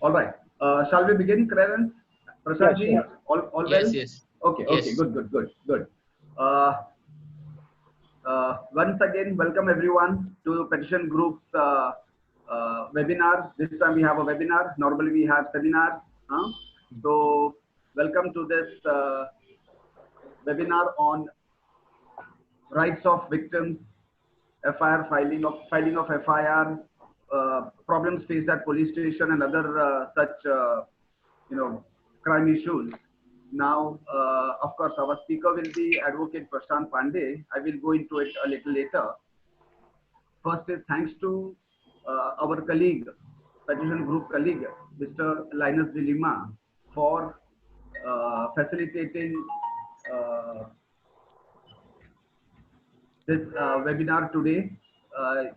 All right. Shall we begin, Clarence? Yes, Prashantji, sure. all well? Yes, yes, Okay, yes. good. Uh, Once again, welcome everyone to Petition Group's webinar. This time we have a webinar. Normally we have seminars. So, welcome to this webinar on rights of victims, FIR filing of FIR, problems faced at police station, and other such crime issues. Now, of course, our speaker will be Advocate Prashant Pandey. I will go into it a little later. First is thanks to our colleague, petition group colleague, Mr. Linus de Lima, for facilitating uh, this webinar today.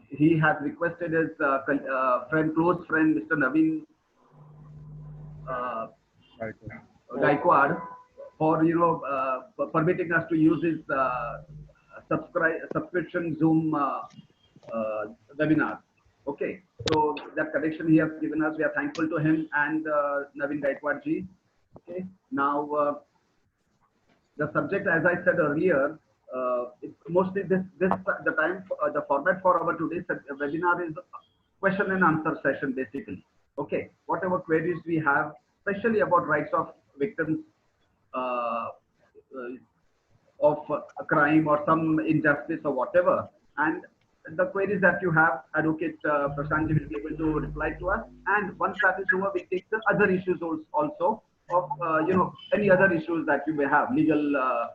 He has requested his close friend, Mr. Naveen uh, Right. Gaikwad, for permitting us to use his subscription Zoom webinar. Okay, so that connection he has given us, we are thankful to him and Naveen Gaikwad ji. Okay, now the subject, as I said earlier, mostly the format for our today's webinar is question and answer session basically. Okay, whatever queries we have, especially about rights of victims uh, uh, of a crime or some injustice or whatever, and the queries that you have, Advocate Prashant will be able to reply to us. And once that is over, we take the other issues also of any other issues that you may have, legal uh,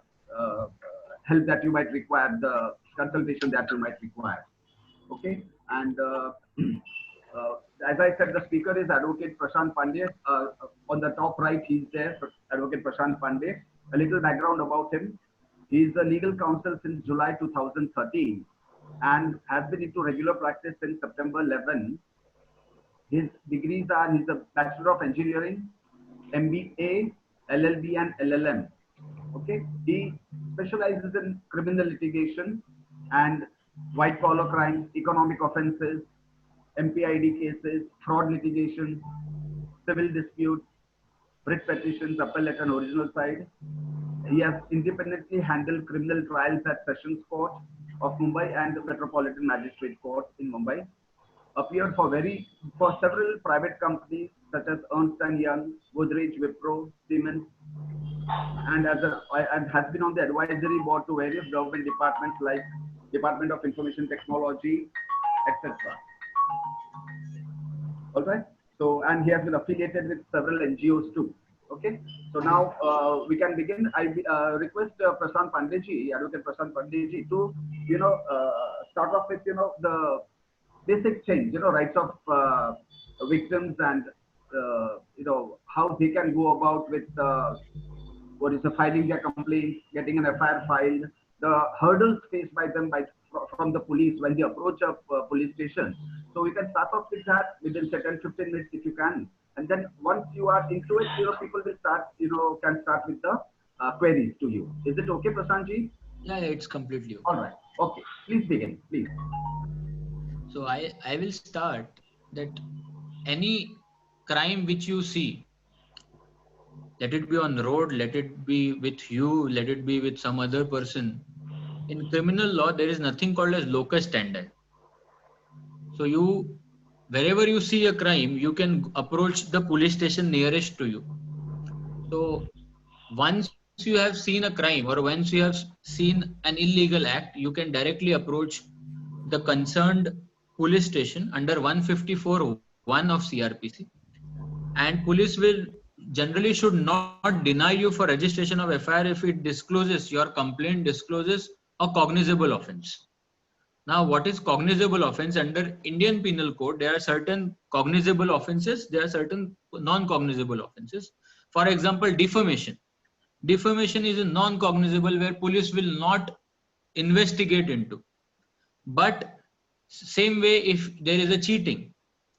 help that you might require, the consultation that you might require. Okay, and uh, as I said, the speaker is Advocate Prashant Pandey. On the top right, he's there, Advocate Prashant Pandey. A little background about him. He is a legal counsel since July 2013 and has been into regular practice since September 11. His degrees are, he's a Bachelor of Engineering, MBA, LLB and LLM. Okay, he specializes in criminal litigation and white collar crimes, economic offenses, MPID cases, fraud litigation, civil disputes, writ petitions, appellate and original side. He has independently handled criminal trials at Sessions Court of Mumbai and the Metropolitan Magistrate Court in Mumbai. Appeared for several private companies such as Ernst and Young, Godrej, Wipro, Siemens, and has been on the advisory board to various government departments like Department of Information Technology, etc. All right. So, and he has been affiliated with several NGOs too. Okay. So now we can begin. I request Prashant Pandeyji, Advocate Prashant Pandeyji, to start off with the basic change, rights of victims and how they can go about with what is the filing their complaint, getting an FIR filed, the hurdles faced by them from the police when they approach a police station. So we can start off with that within 10-15 minutes if you can. And then once you are into it, people will start, can start with the queries to you. Is it okay, Prashantji? Yeah, it's completely okay. All right. Okay. Please begin, please. So I will start that any crime which you see, let it be on the road, let it be with you, let it be with some other person. In criminal law, there is nothing called as locus standi. So wherever you see a crime, you can approach the police station nearest to you. So once you have seen a crime or once you have seen an illegal act, you can directly approach the concerned police station under 154(1) of CRPC, and police will generally should not deny you for registration of FIR if it discloses, your complaint discloses a cognizable offense. Now, what is cognizable offense? Under Indian Penal Code, there are certain cognizable offenses, there are certain non-cognizable offenses. For example, defamation. Defamation is a non-cognizable where police will not investigate into. But same way, if there is a cheating,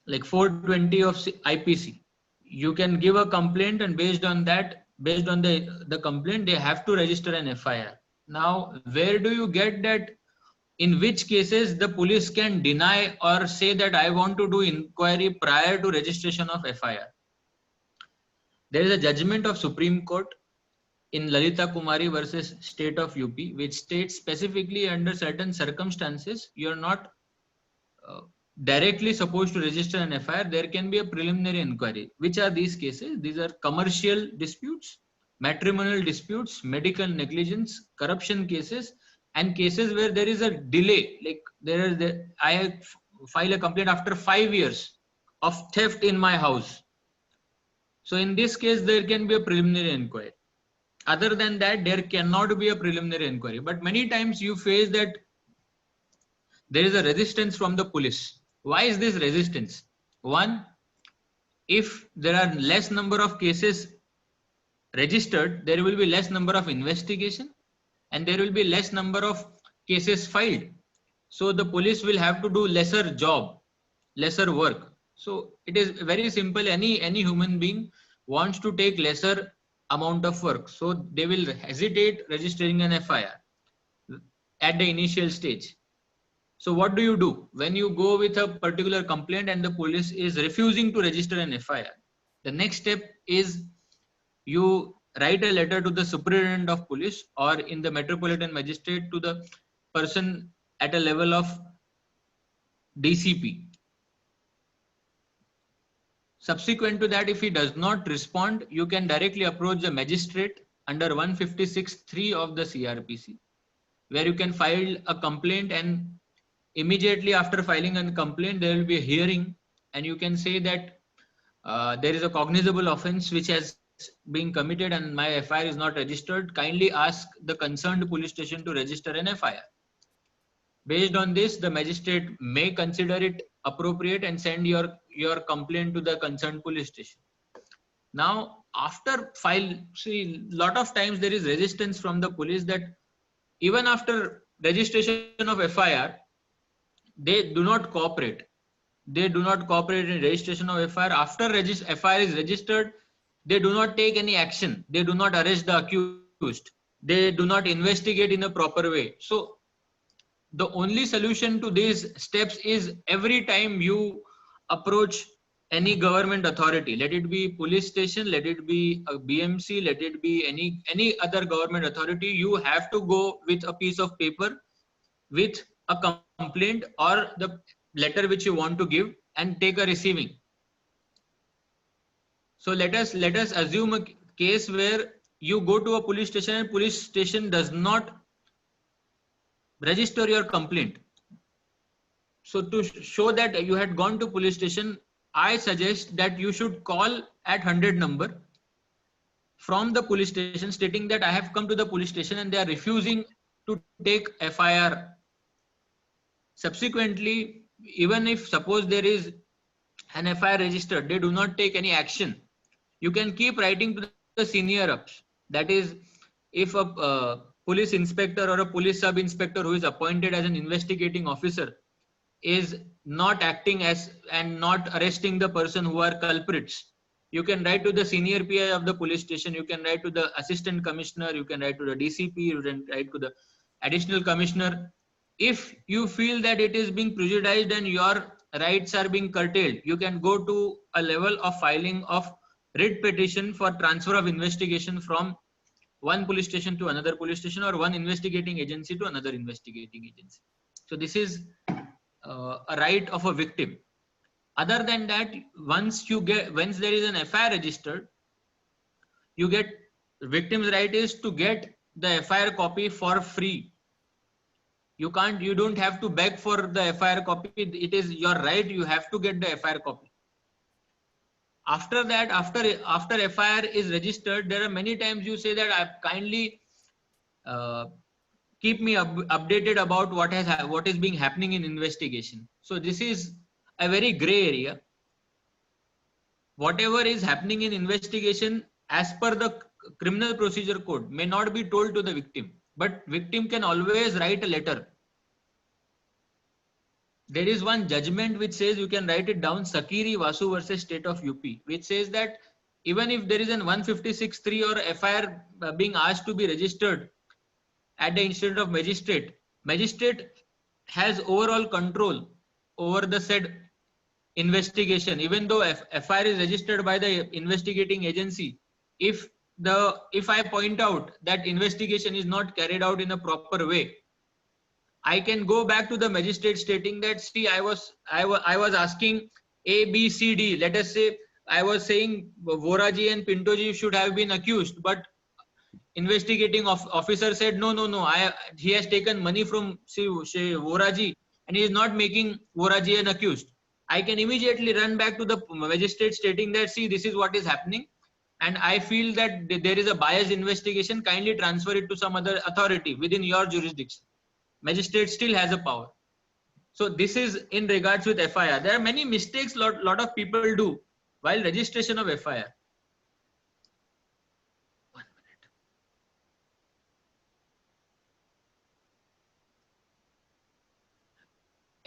like 420 of IPC, you can give a complaint, and based on that, based on the complaint, they have to register an FIR. Now, where do you get that? In which cases the police can deny or say that I want to do inquiry prior to registration of FIR? There is a judgment of Supreme Court in Lalita Kumari versus State of UP, which states specifically under certain circumstances, you are not directly supposed to register an FIR. There can be a preliminary inquiry. Which are these cases? These are commercial disputes, matrimonial disputes, medical negligence, corruption cases, and cases where there is a delay. Like I file a complaint after 5 years of theft in my house. So in this case, there can be a preliminary inquiry. Other than that, there cannot be a preliminary inquiry. But many times you face that there is a resistance from the police. Why is this resistance? One, if there are less number of cases registered, there will be less number of investigation and there will be less number of cases filed. So the police will have to do lesser job, lesser work. So it is very simple. Any human being wants to take lesser amount of work. So they will hesitate registering an FIR at the initial stage. So what do you do when you go with a particular complaint and the police is refusing to register an FIR? The next step is you write a letter to the superintendent of police or in the metropolitan magistrate to the person at a level of DCP. Subsequent to that, if he does not respond, you can directly approach the magistrate under 156(3) of the CRPC, where you can file a complaint, and immediately after filing a complaint, there will be a hearing, and you can say that there is a cognizable offense which has been committed and my FIR is not registered. Kindly ask the concerned police station to register an FIR. Based on this, the magistrate may consider it appropriate and send your complaint to the concerned police station. Now, after lot of times there is resistance from the police that even after registration of FIR, they do not cooperate. They do not cooperate in registration of FIR. After FIR is registered, they do not take any action. They do not arrest the accused. They do not investigate in a proper way. So the only solution to these steps is every time you approach any government authority, let it be police station, let it be a BMC, let it be any other government authority, you have to go with a piece of paper with a complaint or the letter which you want to give and take a receiving. So let us assume a case where you go to a police station and police station does not register your complaint. So to show that you had gone to police station, I suggest that you should call at 100 number from the police station stating that I have come to the police station and they are refusing to take FIR. Subsequently, even if suppose there is an FIR registered, they do not take any action. You can keep writing to the senior ups. That is, if a police inspector or a police sub inspector who is appointed as an investigating officer is not acting as and not arresting the person who are culprits, you can write to the senior PI of the police station, you can write to the assistant commissioner, you can write to the DCP, you can write to the additional commissioner. If you feel that it is being prejudiced and your rights are being curtailed, you can go to a level of filing of writ petition for transfer of investigation from one police station to another police station or one investigating agency to another investigating agency. So this is a right of a victim. Other than that, once there is an FIR registered, victim's right is to get the FIR copy for free. You don't have to beg for the FIR copy. It is your right. You have to get the FIR copy. After that, after FIR is registered, there are many times you say that I kindly keep me updated about what is being happening in investigation. So this is a very gray area. Whatever is happening in investigation as per the criminal procedure code may not be told to the victim, but victim can always write a letter. There is one judgment which says, you can write it down, Sakiri Vasu versus State of UP, which says that even if there is an 156(3) or FIR being asked to be registered at the instance of magistrate has overall control over the said investigation, even though FIR is registered by the investigating agency, if I point out that investigation is not carried out in a proper way, I can go back to the magistrate stating that, see, I was asking A, B, C, D. Let us say I was saying Voraji and Pintoji should have been accused, but investigating officer said no, he has taken money from Voraji and he is not making Voraji an accused. I can immediately run back to the magistrate stating that, see, this is what is happening, and I feel that there is a biased investigation. Kindly transfer it to some other authority within your jurisdiction. Magistrate still has a power. So this is in regards with FIR. There are many mistakes lot of people do while registration of FIR.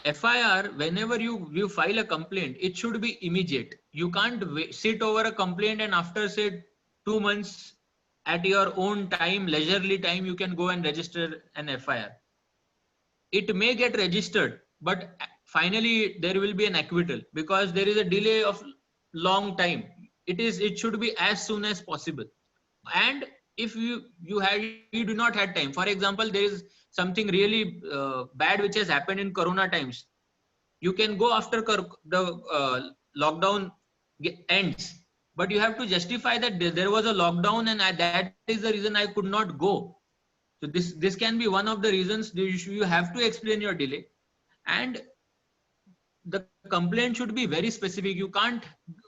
FIR, whenever you file a complaint, it should be immediate. You can't sit over a complaint and after, say, 2 months at your own time, leisurely time, you can go and register an FIR. It may get registered, but finally there will be an acquittal because there is a delay of long time. It should be as soon as possible. And if you do not have time, for example, there is something really bad which has happened in Corona times, you can go after the lockdown ends, but you have to justify that there was a lockdown and that is the reason I could not go. So this can be one of the reasons. You have to explain your delay, and the complaint should be very specific. You can't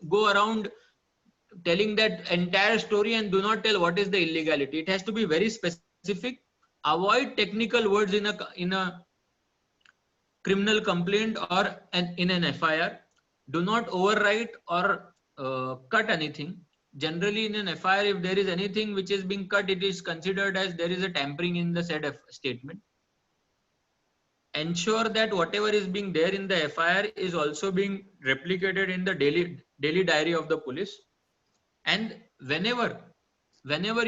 go around telling that entire story and do not tell what is the illegality. It has to be very specific. Avoid technical words in a criminal complaint or in an FIR. Do not overwrite or cut anything. Generally, in an FIR, if there is anything which is being cut, it is considered as there is a tampering in the said statement. Ensure that whatever is being there in the FIR is also being replicated in the daily diary of the police. And whenever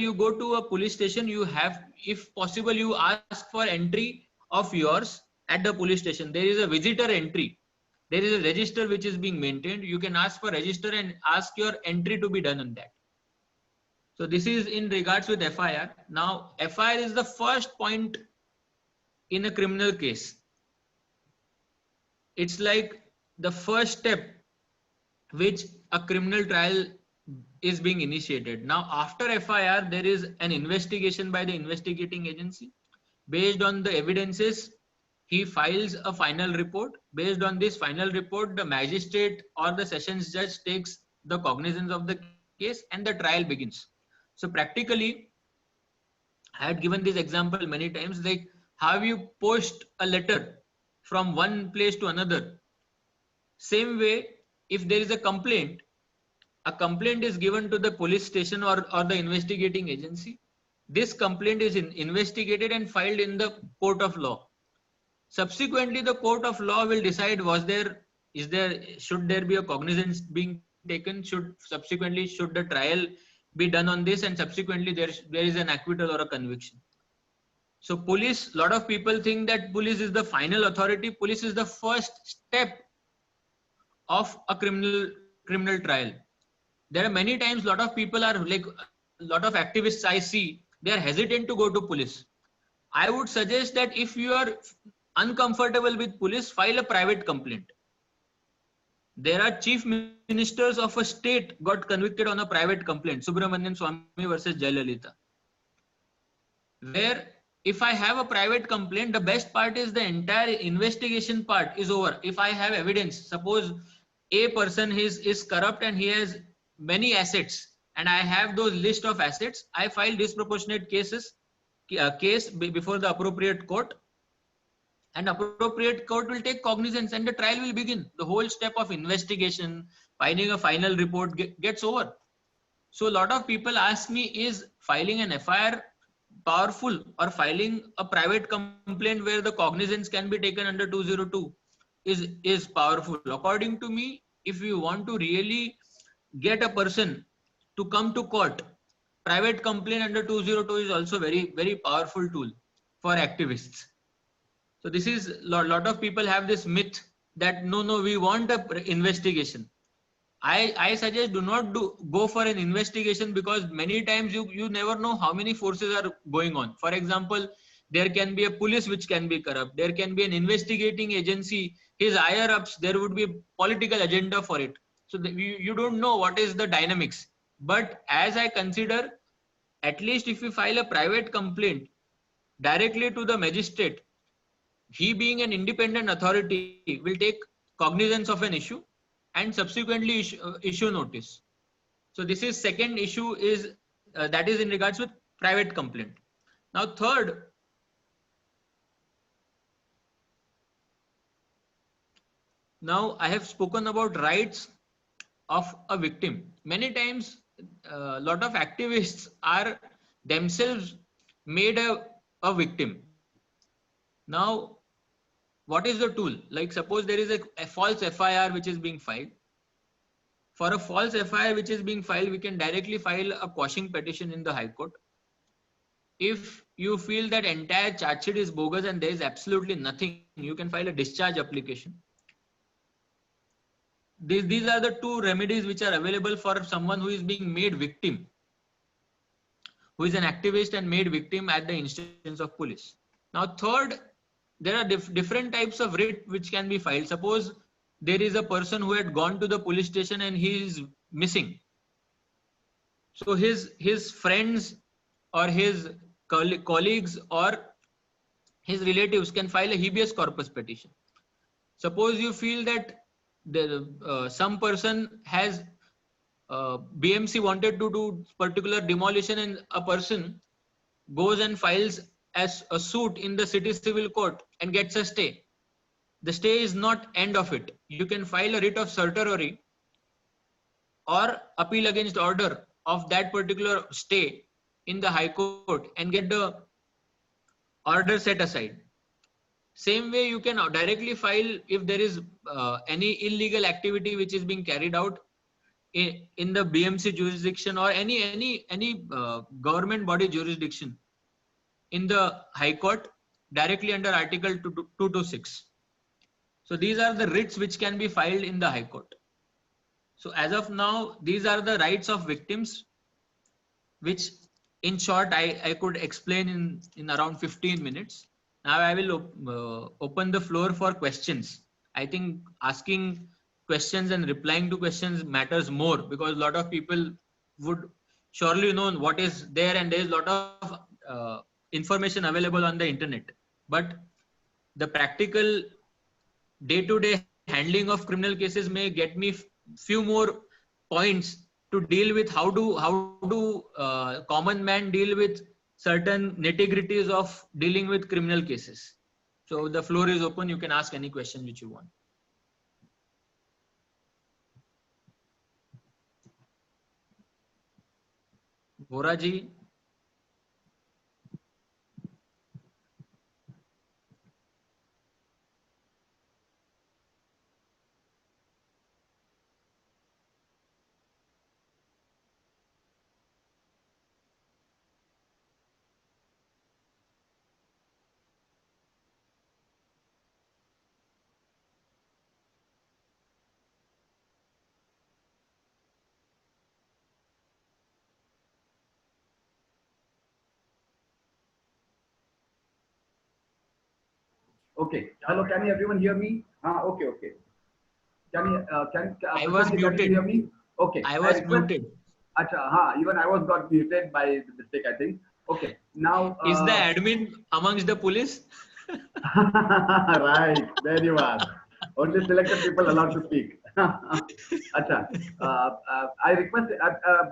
you go to a police station, you have, if possible, you ask for entry of yours at the police station. There is a visitor entry. There is a register which is being maintained. You can ask for register and ask your entry to be done on that. So this is in regards with FIR. Now, FIR is the first point in a criminal case. It's like the first step which a criminal trial is being initiated. Now, after FIR, there is an investigation by the investigating agency. Based on the evidences, he files a final report. Based on this final report, the magistrate or the sessions judge takes the cognizance of the case and the trial begins. So practically, I had given this example many times, like how you post a letter from one place to another. Same way, if there is a complaint is given to the police station or the investigating agency. This complaint is investigated and filed in the court of law. Subsequently, the court of law will decide should there be a cognizance being taken, should the trial be done on this, and subsequently there is an acquittal or a conviction. So police, lot of people think that police is the final authority. Police is the first step of a criminal trial. There are many times lot of people are like, lot of activists I see, they are hesitant to go to police. I would suggest that if you are uncomfortable with police, file a private complaint. There are chief ministers of a state got convicted on a private complaint, Subramanian Swamy versus Jayalalitha, where if I have a private complaint, the best part is the entire investigation part is over. If I have evidence, suppose a person is corrupt and he has many assets, and I have those list of assets, I file disproportionate case before the appropriate court, and appropriate court will take cognizance and the trial will begin. The whole step of investigation, finding a final report gets over. So a lot of people ask me, is filing an FIR powerful, or filing a private complaint where the cognizance can be taken under 202 is powerful? According to me, if you want to really get a person to come to court, private complaint under 202 is also very, very powerful tool for activists. So this is, lot of people have this myth that no, we want a investigation. I suggest do not go for an investigation, because many times you never know how many forces are going on. For example, there can be a police which can be corrupt. There can be an investigating agency, his higher ups, there would be a political agenda for it. So you don't know what is the dynamics. But as I consider, at least if you file a private complaint directly to the magistrate, he being an independent authority will take cognizance of an issue and subsequently issue notice. So this is second issue, is that is in regards with private complaint. Now third, now I have spoken about rights of a victim. Many times a lot of activists are themselves made a victim. Now what is the tool? Like suppose there is a false FIR which is being filed. For a false FIR which is being filed, we can directly file a quashing petition in the High Court. If you feel that entire charge sheet is bogus and there is absolutely nothing, you can file a discharge application. These are the two remedies which are available for someone who is being made victim, who is an activist and made victim at the instance of police. Now third, there are different types of writ which can be filed. Suppose there is a person who had gone to the police station and he is missing. So his friends or his colleagues or his relatives can file a habeas corpus petition. Suppose you feel that some person has BMC wanted to do particular demolition and a person goes and files as a suit in the city civil court and gets a stay. The stay is not end of it. You can file a writ of certiorari or appeal against order of that particular stay in the High Court and get the order set aside. Same way you can directly file if there is any illegal activity which is being carried out in the BMC jurisdiction or any government body jurisdiction in the High Court directly under Article 226. So these are the writs which can be filed in the High Court. So as of now, these are the rights of victims, which in short I could explain in around 15 minutes. Now I will open the floor for questions. I think asking questions and replying to questions matters more, because a lot of people would surely know what is there, and there is a lot of information available on the internet. But the practical day-to-day handling of criminal cases may get me few more points to deal with. How do common man deal with certain nitty-gritties of dealing with criminal cases? So the floor is open. You can ask any question which you want. Vora ji. Okay. Hello. Can everyone hear me? Okay. Okay. I was muted. Can you hear me? Okay. I was muted. Acha, even I was got muted by mistake, I think. Okay. Now. Is the admin amongst the police? Right. There you are. Only selected people allowed to speak. Acha. I request,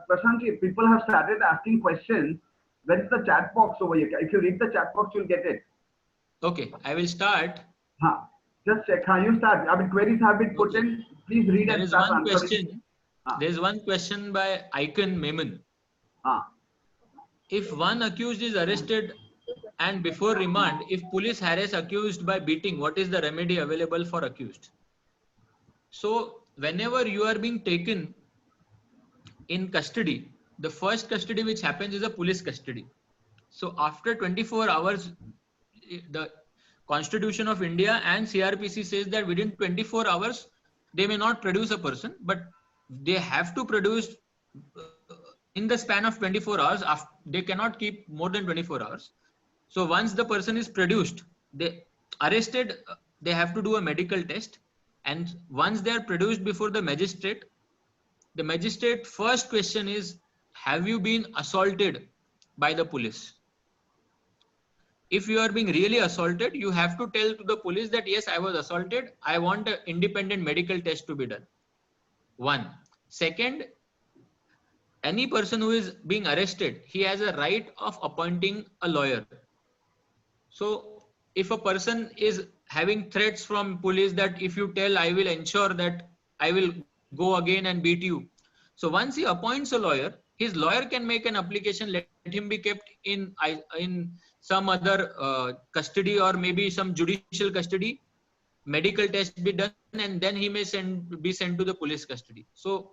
Prashant, people have started asking questions. Where is the chat box over here? If you read the chat box, you'll get it. Okay, I will start. Just check how you start. I mean, queries have been put in. Please read and start answering. There is one question by Icon Memon. If one accused is arrested and before remand, if police harass accused by beating, what is the remedy available for accused? So whenever you are being taken in custody, the first custody which happens is a police custody. So after 24 hours, the Constitution of India and CRPC says that within 24 hours, they may not produce a person, but they have to produce in the span of 24 hours. They cannot keep more than 24 hours. So once the person is produced, they arrested, they have to do a medical test. And once they are produced before the magistrate first question is, have you been assaulted by the police? If you are being really assaulted, you have to tell to the police that yes, I was assaulted. I want an independent medical test to be done. One. Second, any person who is being arrested, he has a right of appointing a lawyer. So if a person is having threats from police that if you tell, I will ensure that I will go again and beat you. So once he appoints a lawyer, his lawyer can make an application, let him be kept in some other custody or maybe some judicial custody, medical test be done, and then he may be sent to the police custody. So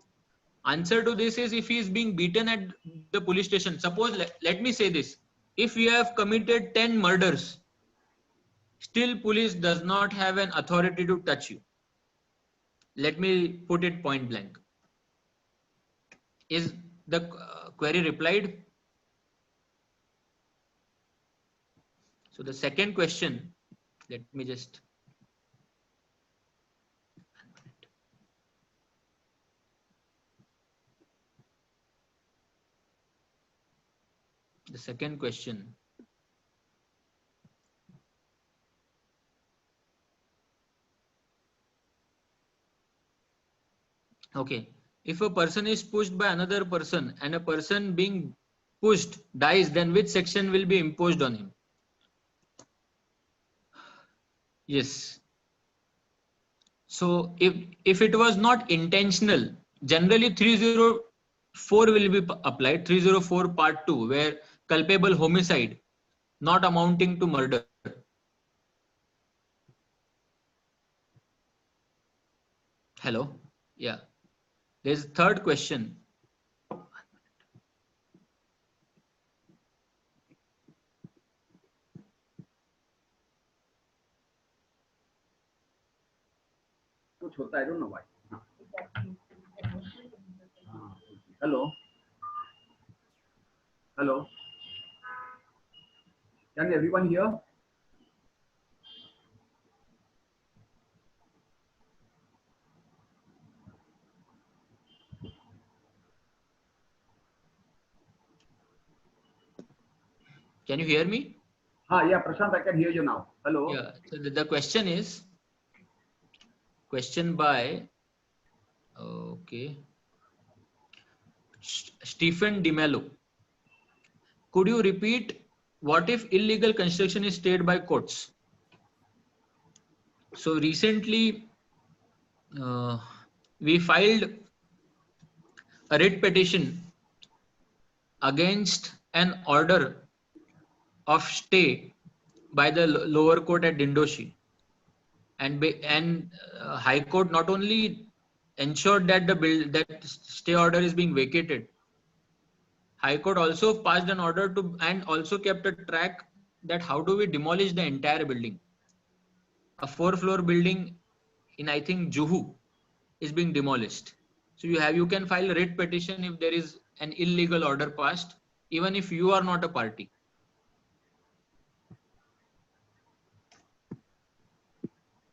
answer to this is, if he is being beaten at the police station, suppose let me say this, if you have committed 10 murders, still police does not have an authority to touch you. Let me put it point blank. Is the query replied? So the second question, let me just. The second question. Okay. If a person is pushed by another person and a person being pushed dies, then which section will be imposed on him? Yes. So if it was not intentional, generally 304 will be applied, 304 part 2, where culpable homicide not amounting to murder. Hello? Yeah. There's a third question. I don't know why. Hello. Hello. Can everyone hear? Can you hear me? Yeah, Prashant, I can hear you now. Hello. Yeah. So the question is, question by, okay, Stephen DeMello. Could you repeat, what if illegal construction is stayed by courts? So recently, we filed a writ petition against an order of stay by the lower court at Dindoshi, and High Court not only ensured that that stay order is being vacated, High Court also passed an order to and also kept a track that how do we demolish the entire building. A 4-floor building in, I think, Juhu is being demolished. So you can file a writ petition if there is an illegal order passed, even if you are not a party.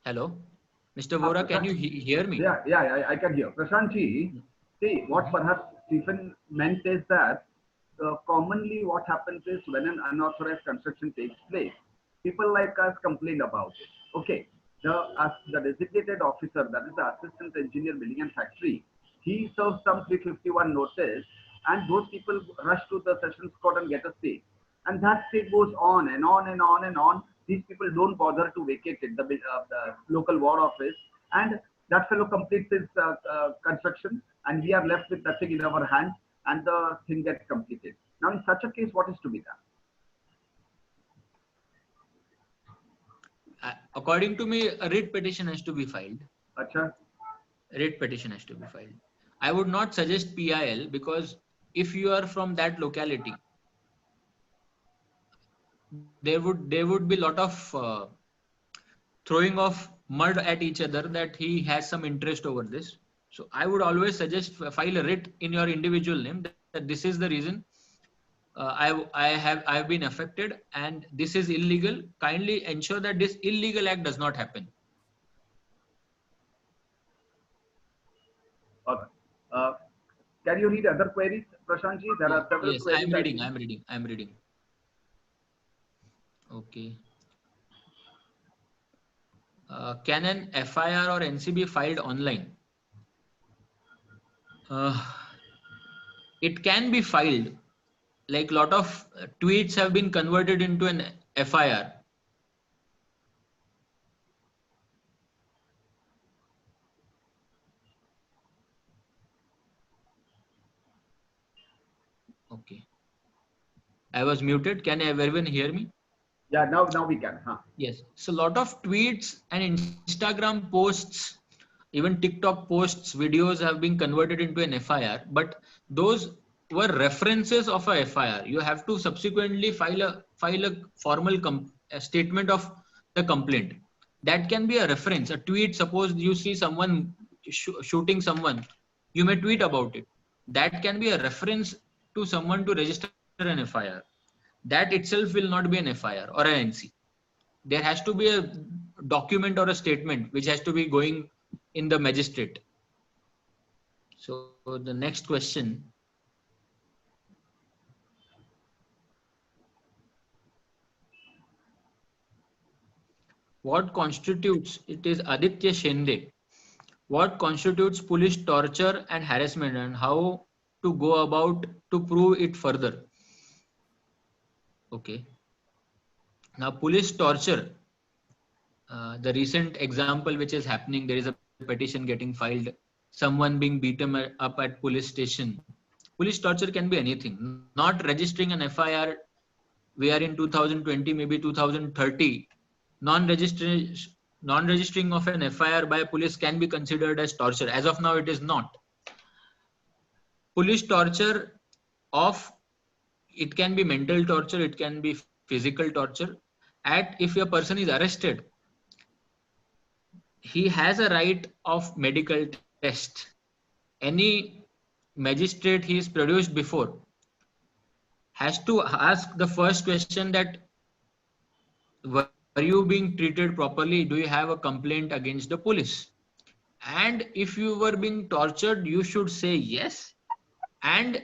Hello, Mr. Vora, can you hear me? Yeah, I can hear. Prashantji, see, what perhaps Stephen meant is that commonly what happens is when an unauthorized construction takes place, people like us complain about it. Okay, the designated officer, that is the assistant engineer building and factory, he serves some 351 notice, and those people rush to the sessions court and get a stay. And that stay goes on and on and on and on. These people don't bother to vacate it, the local ward office, and that fellow completes his construction, and we are left with nothing in our hand, and the thing gets completed. Now, in such a case, what is to be done? According to me, a writ petition has to be filed. Achha. Writ petition has to be filed. I would not suggest PIL, because if you are from that locality, there would be a lot of throwing off mud at each other that he has some interest over this. So I would always suggest file a writ in your individual name that this is the reason I have been affected and this is illegal. Kindly ensure that this illegal act does not happen. All right. Can you read other queries, Prashantji? There are several Yes, queries. I'm reading. Okay. Can an FIR or NC be filed online? It can be filed. Like lot of tweets have been converted into an FIR. Okay. I was muted. Can everyone hear me? Yeah, now we can. Huh? Yes. So a lot of tweets and Instagram posts, even TikTok posts, videos have been converted into an FIR, but those were references of a FIR. You have to subsequently file a formal a statement of the complaint. That can be a reference. A tweet, suppose you see someone shooting someone, you may tweet about it. That can be a reference to someone to register an FIR. That itself will not be an FIR or an NC. There has to be a document or a statement which has to be going in the magistrate. So the next question. What constitutes, it is Aditya Shende. What constitutes police torture and harassment and how to go about to prove it further? Okay. Now police torture, the recent example which is happening, there is a petition getting filed, someone being beaten up at police station. Police torture can be anything. Not registering an FIR, we are in 2020, maybe 2030. Non-registering of an FIR by police can be considered as torture. As of now, it is not. Police torture it can be mental torture, it can be physical torture. If a person is arrested, he has a right of medical test. Any magistrate he is produced before has to ask the first question that were you being treated properly? Do you have a complaint against the police? And if you were being tortured, you should say yes. And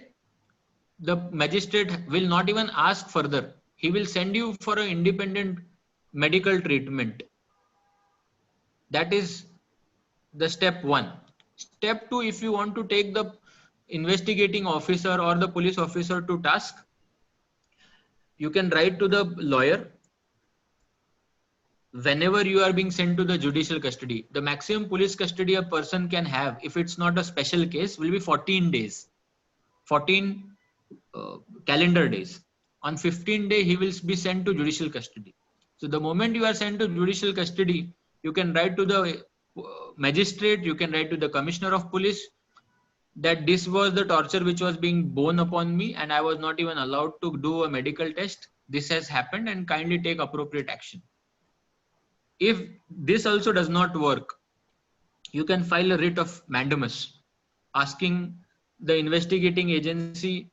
the magistrate will not even ask further. He will send you for an independent medical treatment. That is the step one. Step two, if you want to take the investigating officer or the police officer to task, you can write to the lawyer. Whenever you are being sent to the judicial custody, the maximum police custody a person can have, if it's not a special case, will be 14 days, 14 calendar days. On 15th day, he will be sent to judicial custody. So the moment you are sent to judicial custody, you can write to the magistrate, you can write to the commissioner of police that this was the torture which was being borne upon me and I was not even allowed to do a medical test. This has happened and kindly take appropriate action. If this also does not work, you can file a writ of mandamus asking the investigating agency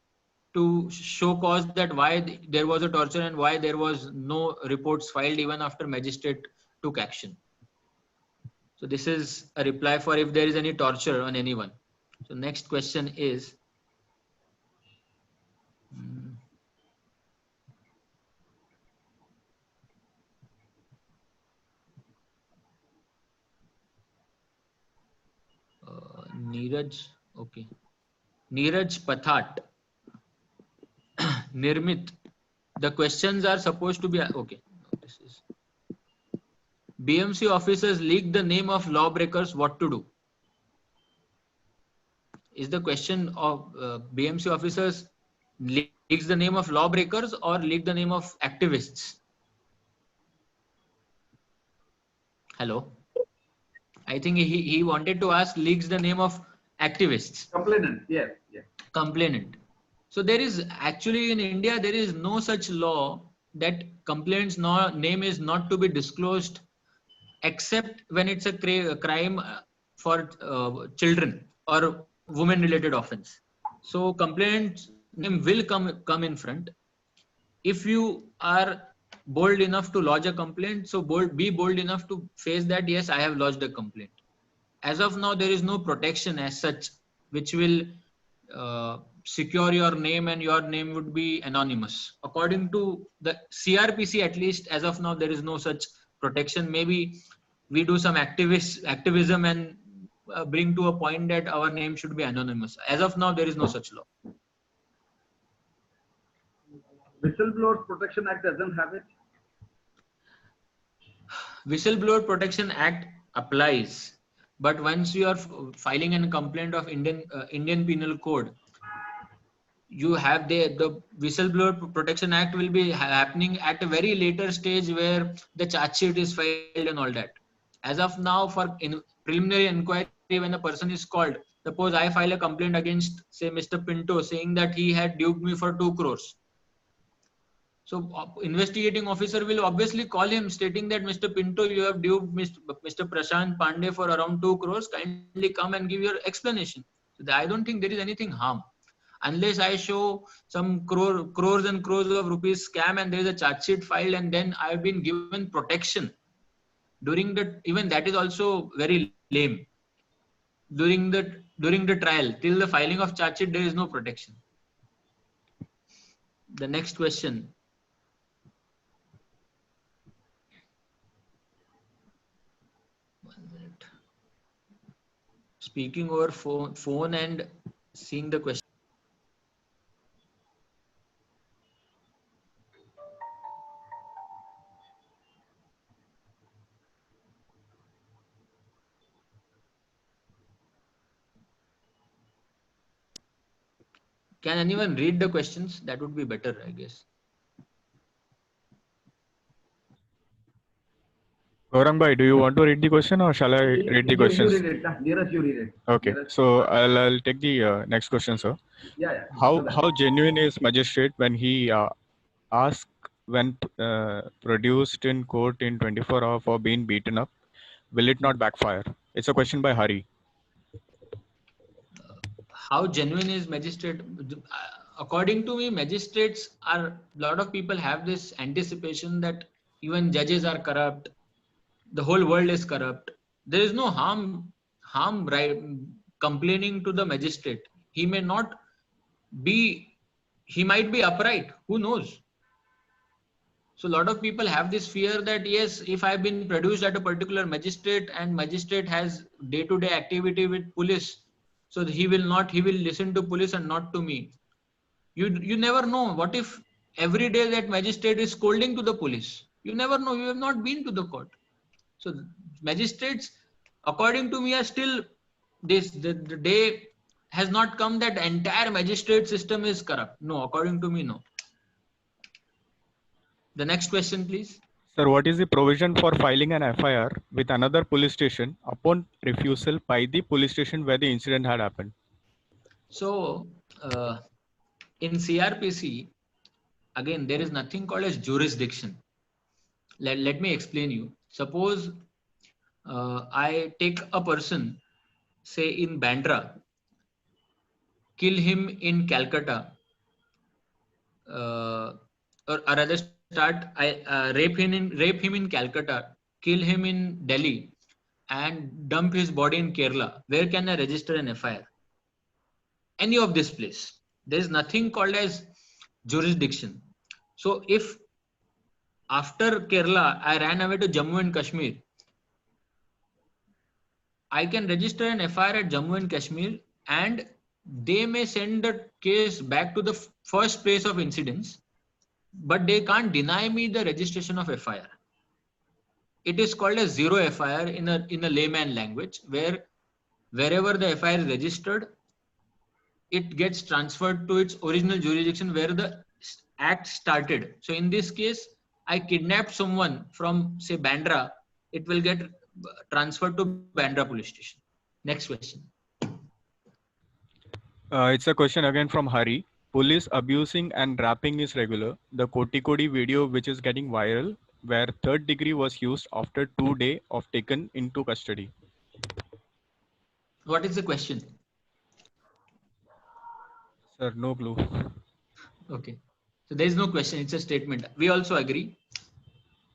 to show cause that why there was a torture and why there was no reports filed even after magistrate took action. So this is a reply for if there is any torture on anyone. So next question is, Neeraj, okay. Neeraj Pathat, Nirmit, the questions are supposed to be, okay. This is BMC officers leak the name of lawbreakers, what to do? Is the question of BMC officers leaks the name of lawbreakers or leak the name of activists? Hello. I think he wanted to ask leaks the name of activists. Complainant, yes, yes. Complainant. So there is actually in India, there is no such law that complainant's name is not to be disclosed except when it's a crime for children or women related offense. So complaint name will come in front. If you are bold enough to lodge a complaint, so be bold enough to face that, yes, I have lodged a complaint. As of now, there is no protection as such which will secure your name, and your name would be anonymous. According to the CRPC, at least as of now, there is no such protection. Maybe we do some activism and bring to a point that our name should be anonymous. As of now, there is no such law. Whistleblower Protection Act doesn't have it. Whistleblower Protection Act applies, but once you are filing a complaint of Indian Penal Code, you have the Whistleblower Protection Act will be happening at a very later stage where the charge sheet is filed and all that. As of now, for preliminary inquiry, when a person is called, suppose I file a complaint against, say, Mr. Pinto, saying that he had duped me for 2 crores. So investigating officer will obviously call him stating that Mr. Pinto, you have duped Mr. Prashant Pandey for around 2 crores. Kindly come and give your explanation. So I don't think there is anything harm. Unless I show some crores and crores of rupees scam and there is a charge sheet filed and then I've been given protection. Even that is also very lame. During the trial, till the filing of charge sheet, there is no protection. The next question. Speaking over phone and seeing the question. Can anyone read the questions? That would be better, I guess. Gaurang bhai, do you want to read the question or shall I read the questions? You read it. Neeraj, you read it. Okay, so I'll take the next question, sir. Yeah. How genuine is magistrate when he asks when produced in court in 24 hours for being beaten up? Will it not backfire? It's a question by Hari. How genuine is magistrate? According to me, magistrates are, a lot of people have this anticipation that even judges are corrupt. The whole world is corrupt. There is no harm right complaining to the magistrate. He might be upright. Who knows? So a lot of people have this fear that, yes, if I've been produced at a particular magistrate and magistrate has day-to-day activity with police, so he will listen to police and not to me. You never know. What if every day that magistrate is scolding to the police? You never know. You have not been to the court. So magistrates, according to me, are still the day has not come that the entire magistrate system is corrupt. No, according to me, no. The next question, please. Sir, what is the provision for filing an FIR with another police station upon refusal by the police station where the incident had happened? So in CRPC, again, there is nothing called as jurisdiction. Let me explain you. Suppose I take a person, say in Bandra, kill him in Calcutta, or rather rape him in Calcutta, kill him in Delhi, and dump his body in Kerala. Where can I register an FIR? Any of this place. There is nothing called as jurisdiction. So if after Kerala I ran away to Jammu and Kashmir, I can register an FIR at Jammu and Kashmir, and they may send the case back to the first place of incidence, but they can't deny me the registration of FIR. It is called a zero FIR in a layman language, where wherever the FIR is registered, it gets transferred to its original jurisdiction where the act started. So in this case, I kidnapped someone from, say, Bandra, it will get transferred to Bandra police station. Next question. It's a question again from Hari. Police abusing and rapping is regular. The Koti Kodi video which is getting viral where third degree was used after 2 days of taken into custody? What is the question? Sir, no clue. Okay. So there is no question. It's a statement. We also agree.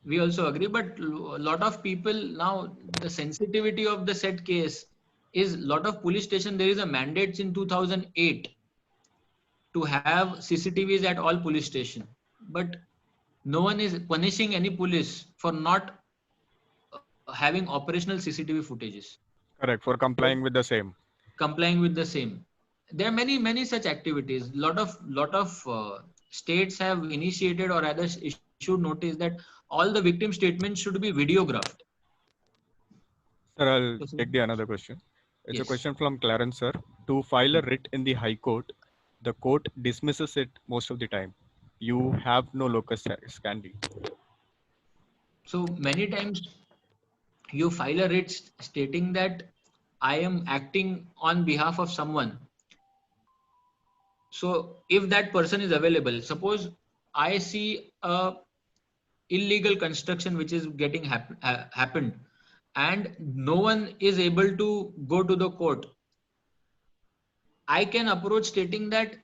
We also agree, but a lot of people now, the sensitivity of the said case is lot of police station. There is a mandate in 2008 to have CCTVs at all police station, but no one is punishing any police for not having operational CCTV footages. Correct, for complying with the same. Complying with the same. There are many such activities. Lot of states have initiated or others issued notice that all the victim statements should be videographed. Sir, I'll So, take the another question. It's a yes. question from Clarence, sir. To file a writ in the High Court, the court dismisses it most of the time. You have no locus standi. So many times you file a writ stating that I am acting on behalf of someone. So if that person is available, suppose I see a illegal construction which is getting happened, and no one is able to go to the court, I can approach stating that,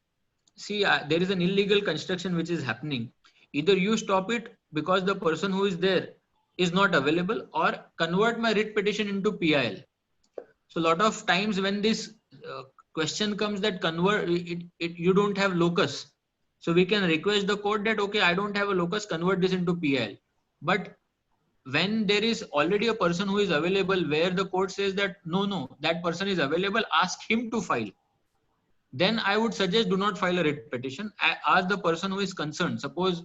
see, there is an illegal construction which is happening. Either you stop it because the person who is there is not available, or convert my writ petition into PIL. So a lot of times when this question comes that you don't have locus, so we can request the court that, okay, I don't have a locus, convert this into PIL. But when there is already a person who is available, where the court says that no, that person is available, ask him to file, then I would suggest do not file a writ petition. Ask the person who is concerned. Suppose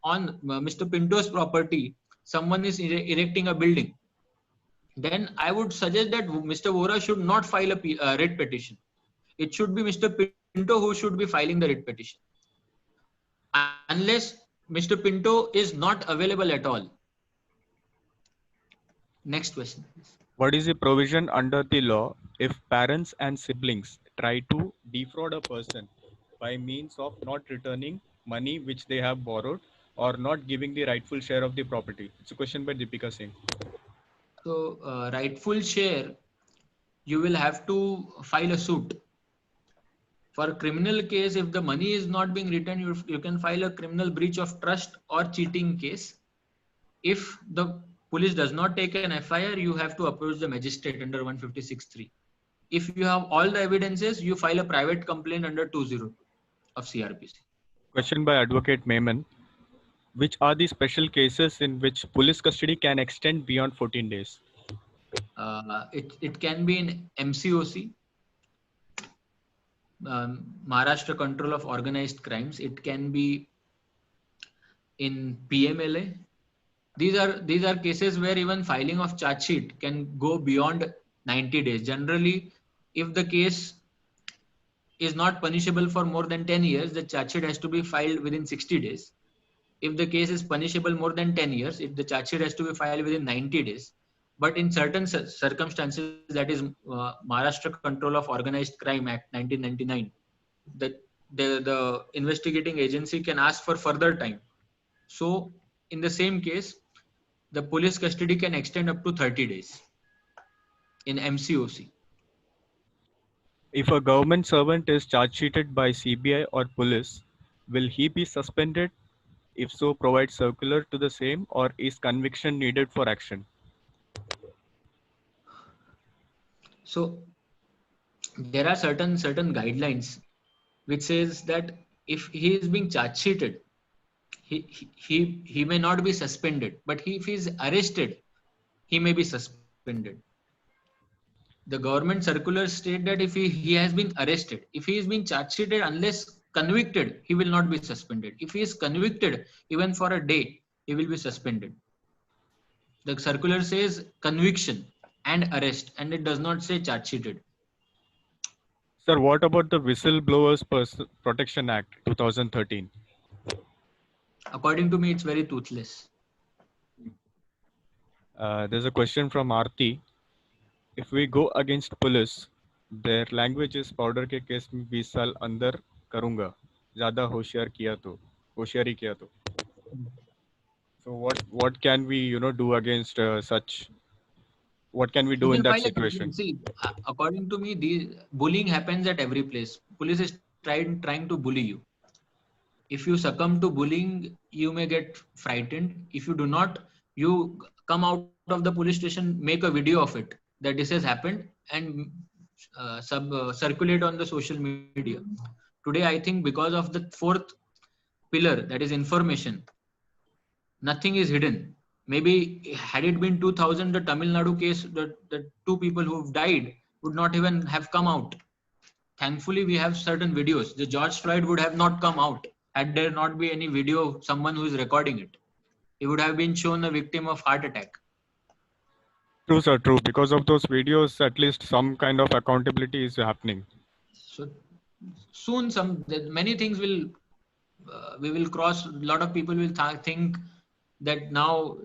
on Mr. Pinto's property, someone is erecting a building, then I would suggest that Mr. Vora should not file a writ petition. It should be Mr. Pinto who should be filing the writ petition. Unless Mr. Pinto is not available at all. Next question, please. What is the provision under the law if parents and siblings try to defraud a person by means of not returning money which they have borrowed or not giving the rightful share of the property? It's a question by Deepika Singh. So, rightful share, you will have to file a suit. For a criminal case, if the money is not being returned, you can file a criminal breach of trust or cheating case. If the police does not take an FIR, you have to approach the magistrate under 156(3). If you have all the evidences, you file a private complaint under 202 of CRPC. Question by Advocate Mehman. Which are the special cases in which police custody can extend beyond 14 days? It can be in MCOC, Maharashtra Control of Organized Crimes. It can be in PMLA. These are cases where even filing of charge sheet can go beyond 90 days. Generally, if the case is not punishable for more than 10 years, the charge sheet has to be filed within 60 days. If the case is punishable more than 10 years, the charge sheet has to be filed within 90 days. But in certain circumstances, that is Maharashtra Control of Organized Crime Act 1999, the investigating agency can ask for further time. So in the same case, the police custody can extend up to 30 days in MCOC. If a government servant is charge sheeted by CBI or police, will he be suspended? If so, provide circular to the same, or is conviction needed for action? So there are certain guidelines which says that if he is being charge sheeted, he may not be suspended, but if he is arrested, he may be suspended. The government circulars state that if he has been arrested, if he is being charge sheeted, unless convicted, he will not be suspended. If he is convicted, even for a day, he will be suspended. The circular says conviction and arrest, and it does not say charge sheeted. Sir, what about the Whistleblowers Protection Act 2013? According to me, it's very toothless. There's a question from Aarti. If we go against police, their language is powder के case में 20 साल अंदर करूंगा, ज़्यादा होशियारी किया तो. So So what can we do against such? What can we You do in can that file a situation? complaint. See, according to me, the bullying happens at every place. Police is trying to bully you. If you succumb to bullying, you may get frightened. If you do not, you come out of the police station, make a video of it that this has happened, and circulate on the social media. Today, I think because of the fourth pillar, that is information, nothing is hidden. Maybe had it been 2000, the Tamil Nadu case, the two people who died would not even have come out. Thankfully, we have certain videos. The George Floyd would have not come out had there not be any video of someone who is recording it. He would have been shown a victim of heart attack. True, sir. True. Because of those videos, at least some kind of accountability is happening. So soon, many things will we will cross. A lot of people will think that now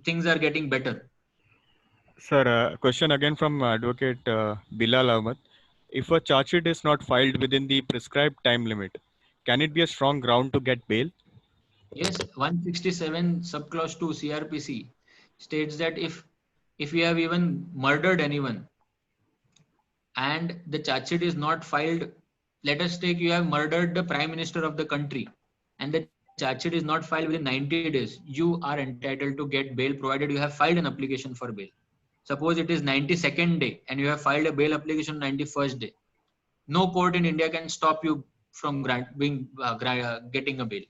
things are getting better. Sir, question again from Advocate Bilal Ahmed. If a charge sheet is not filed within the prescribed time limit, can it be a strong ground to get bail? Yes, 167 subclause 2 CRPC states that if you have even murdered anyone and the charge sheet is not filed, let us take you have murdered the prime minister of the country and the charge sheet is not filed within 90 days, you are entitled to get bail provided you have filed an application for bail. Suppose it is 92nd day and you have filed a bail application 91st day. No court in India can stop you from getting a bail.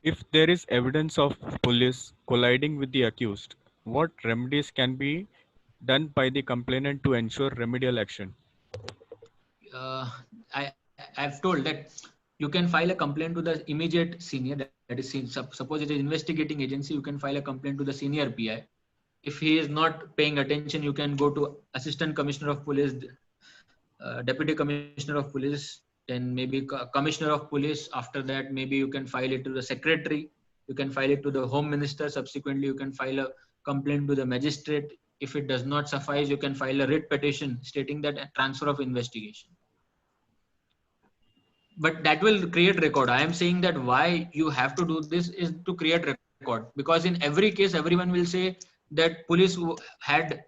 If there is evidence of police colliding with the accused, what remedies can be done by the complainant to ensure remedial action? uh, I've told that you can file a complaint to the immediate senior, that is, suppose it is investigating agency, you can file a complaint to the senior PI. If he is not paying attention, you can go to Assistant Commissioner of Police, Deputy Commissioner of Police, then maybe Commissioner of Police. After that, maybe you can file it to the Secretary. You can file it to the Home Minister. Subsequently, you can file a complaint to the magistrate. If it does not suffice, you can file a writ petition stating that a transfer of investigation. But that will create record. I am saying that why you have to do this is to create record, because in every case, everyone will say that police had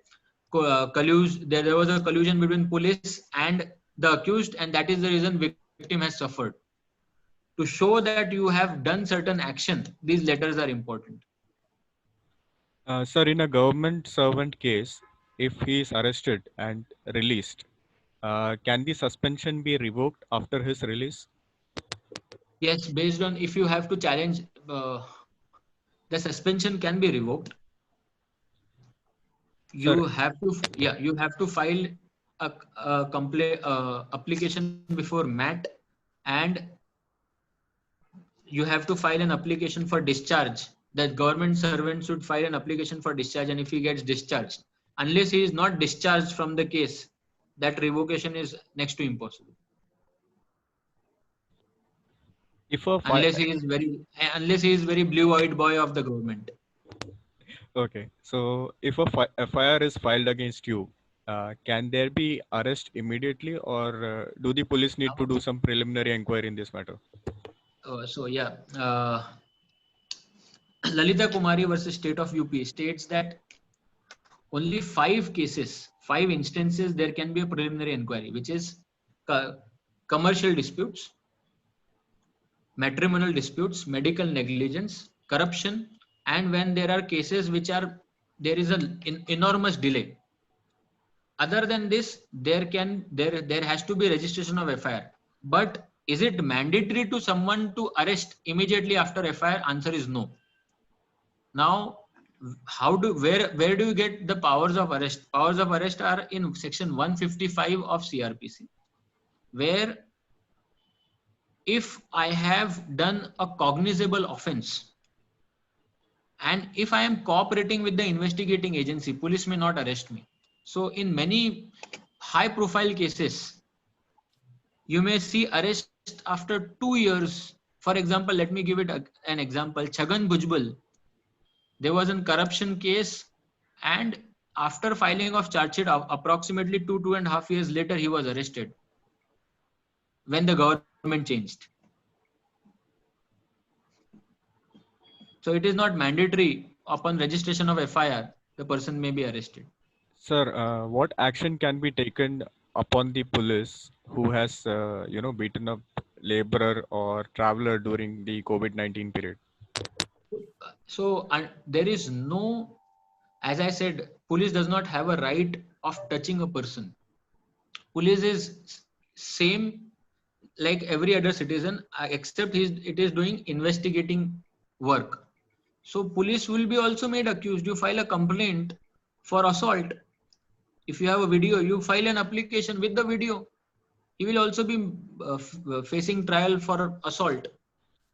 there was a collusion between police and the accused, and that is the reason victim has suffered. To show that you have done certain action, these letters are important. Sir, in a government servant case, if he is arrested and released, can the suspension be revoked after his release? Yes, based on if you have to challenge, the suspension can be revoked. You have to file a complaint application before MAT, and you have to file an application for discharge. That government servant should file an application for discharge, and if he gets discharged, unless he is not discharged from the case, that revocation is next to impossible. Unless he is very blue-eyed boy of the government. Okay, so if a FIR is filed against you, can there be arrest immediately, or do the police need to do some preliminary inquiry in this matter? Lalita Kumari versus State of UP states that only 5 instances there can be a preliminary inquiry, which is commercial disputes, matrimonial disputes, medical negligence, corruption, and when there are cases there is an enormous delay. Other than this, there has to be registration of FIR. But is it mandatory to someone to arrest immediately after FIR? Answer is no. Now, where do you get the powers of arrest? Powers of arrest are in section 155 of CRPC, where if I have done a cognizable offense, and if I am cooperating with the investigating agency, police may not arrest me. So in many high profile cases, you may see arrest after 2 years. For example, let me give it an example. Chhagan Bhujbal, there was a corruption case, and after filing of charge sheet, approximately 2.5 years later, he was arrested when the government changed. So it is not mandatory. Upon registration of FIR, the person may be arrested. Sir, what action can be taken upon the police who has, beaten up laborer or traveler during the COVID-19 period? So there is no, as I said, police does not have a right of touching a person. Police is same like every other citizen, except it is doing investigating work. So police will be also made accused. You file a complaint for assault. If you have a video, you file an application with the video. He will also be facing trial for assault.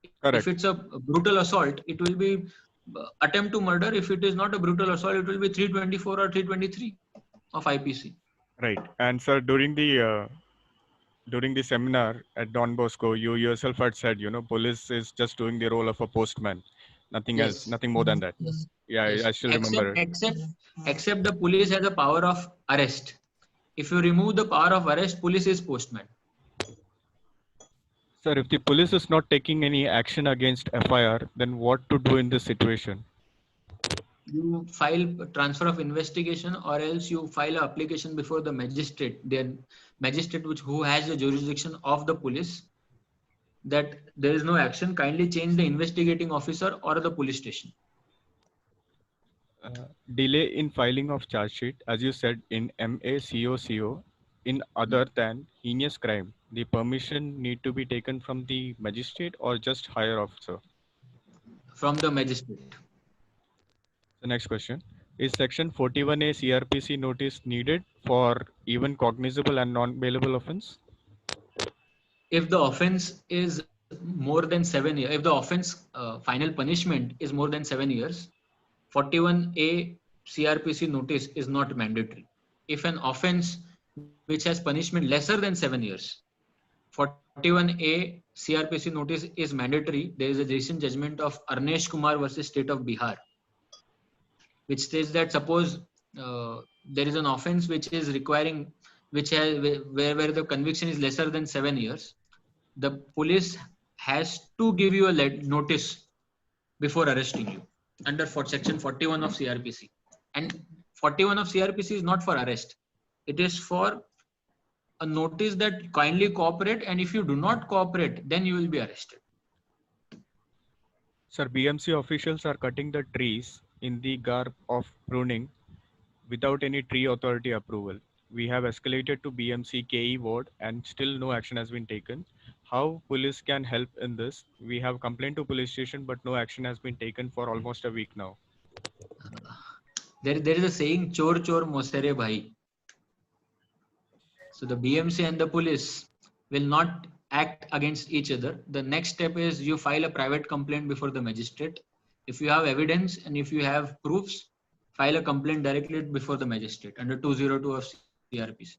If Correct. it's a brutal assault, it will be attempt to murder. If it is not a brutal assault, it will be 324 or 323 of IPC. Right. And sir, during the seminar at Don Bosco, you yourself had said, police is just doing the role of a postman, nothing else, Yes. nothing more than that. Yes. Yeah, Yes. I still remember it. Except the police has a power of arrest. If you remove the power of arrest, police is postman. Sir, if the police is not taking any action against FIR, then what to do in this situation? You file transfer of investigation, or else you file an application before the magistrate. The magistrate who has the jurisdiction of the police, that there is no action. Kindly change the investigating officer or the police station. Delay in filing of charge sheet, as you said, in MACOCO, in other than heinous crime, the permission need to be taken from the magistrate or just higher officer? From the magistrate. The next question is section 41A CRPC notice needed for even cognizable and non-bailable offense? If the offense is more than 7 years, if the offense final punishment is more than 7 years, 41A CRPC notice is not mandatory. If an offense which has punishment lesser than 7 years, 41A CRPC notice is mandatory. There is a recent judgment of Arnesh Kumar versus State of Bihar, which states that suppose there is an offense which is requiring, which has where the conviction is lesser than 7 years, the police has to give you a notice before arresting you under section 41 of CRPC. And 41 of CRPC is not for arrest. It is for a notice that kindly cooperate, and if you do not cooperate, then you will be arrested. Sir, BMC officials are cutting the trees in the garb of pruning without any tree authority approval. We have escalated to BMC KE ward and still no action has been taken. How police can help in this? We have complained to police station, but no action has been taken for almost a week now. There is a saying, chor chor mosere bhai. So the BMC and the police will not act against each other. The next step is you file a private complaint before the magistrate. If you have evidence and if you have proofs, file a complaint directly before the magistrate under 202 of CRPC.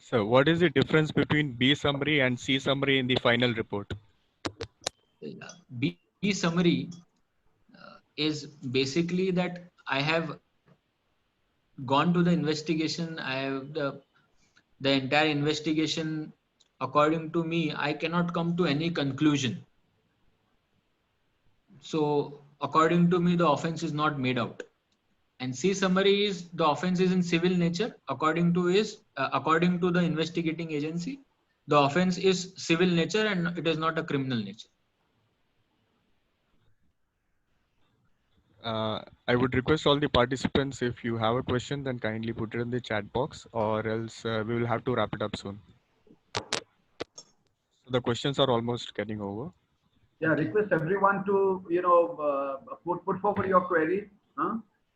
So what is the difference between B summary and C summary in the final report? B summary is basically that I have gone to the investigation. I have the entire investigation. According to me, I cannot come to any conclusion. So according to me, the offense is not made out. And C summary is the offense is in civil nature. According to the investigating agency, the offense is civil nature and it is not a criminal nature. I would request all the participants, if you have a question, then kindly put it in the chat box, or else we will have to wrap it up soon. So the questions are almost getting over. Yeah, request everyone to put forward your queries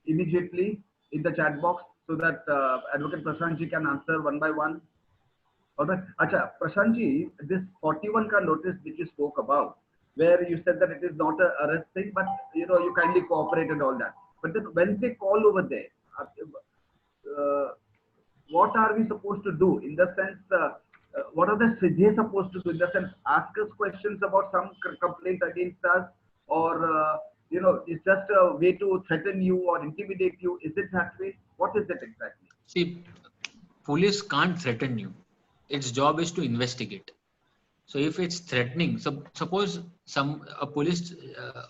immediately in the chat box so that Advocate Prashant ji can answer one by one. All right. Acha, Prashant ji, this 41 ka notice which you spoke about, where you said that it is not an arrest thing, but you kindly cooperate and all that. But then when they call over there, what are we supposed to do? In the sense, what are the CJ supposed to do? In the sense, ask us questions about some complaint against us, or it's just a way to threaten you or intimidate you. Is it that way? What is it exactly? See, police can't threaten you. Its job is to investigate. So if it's threatening, so suppose a police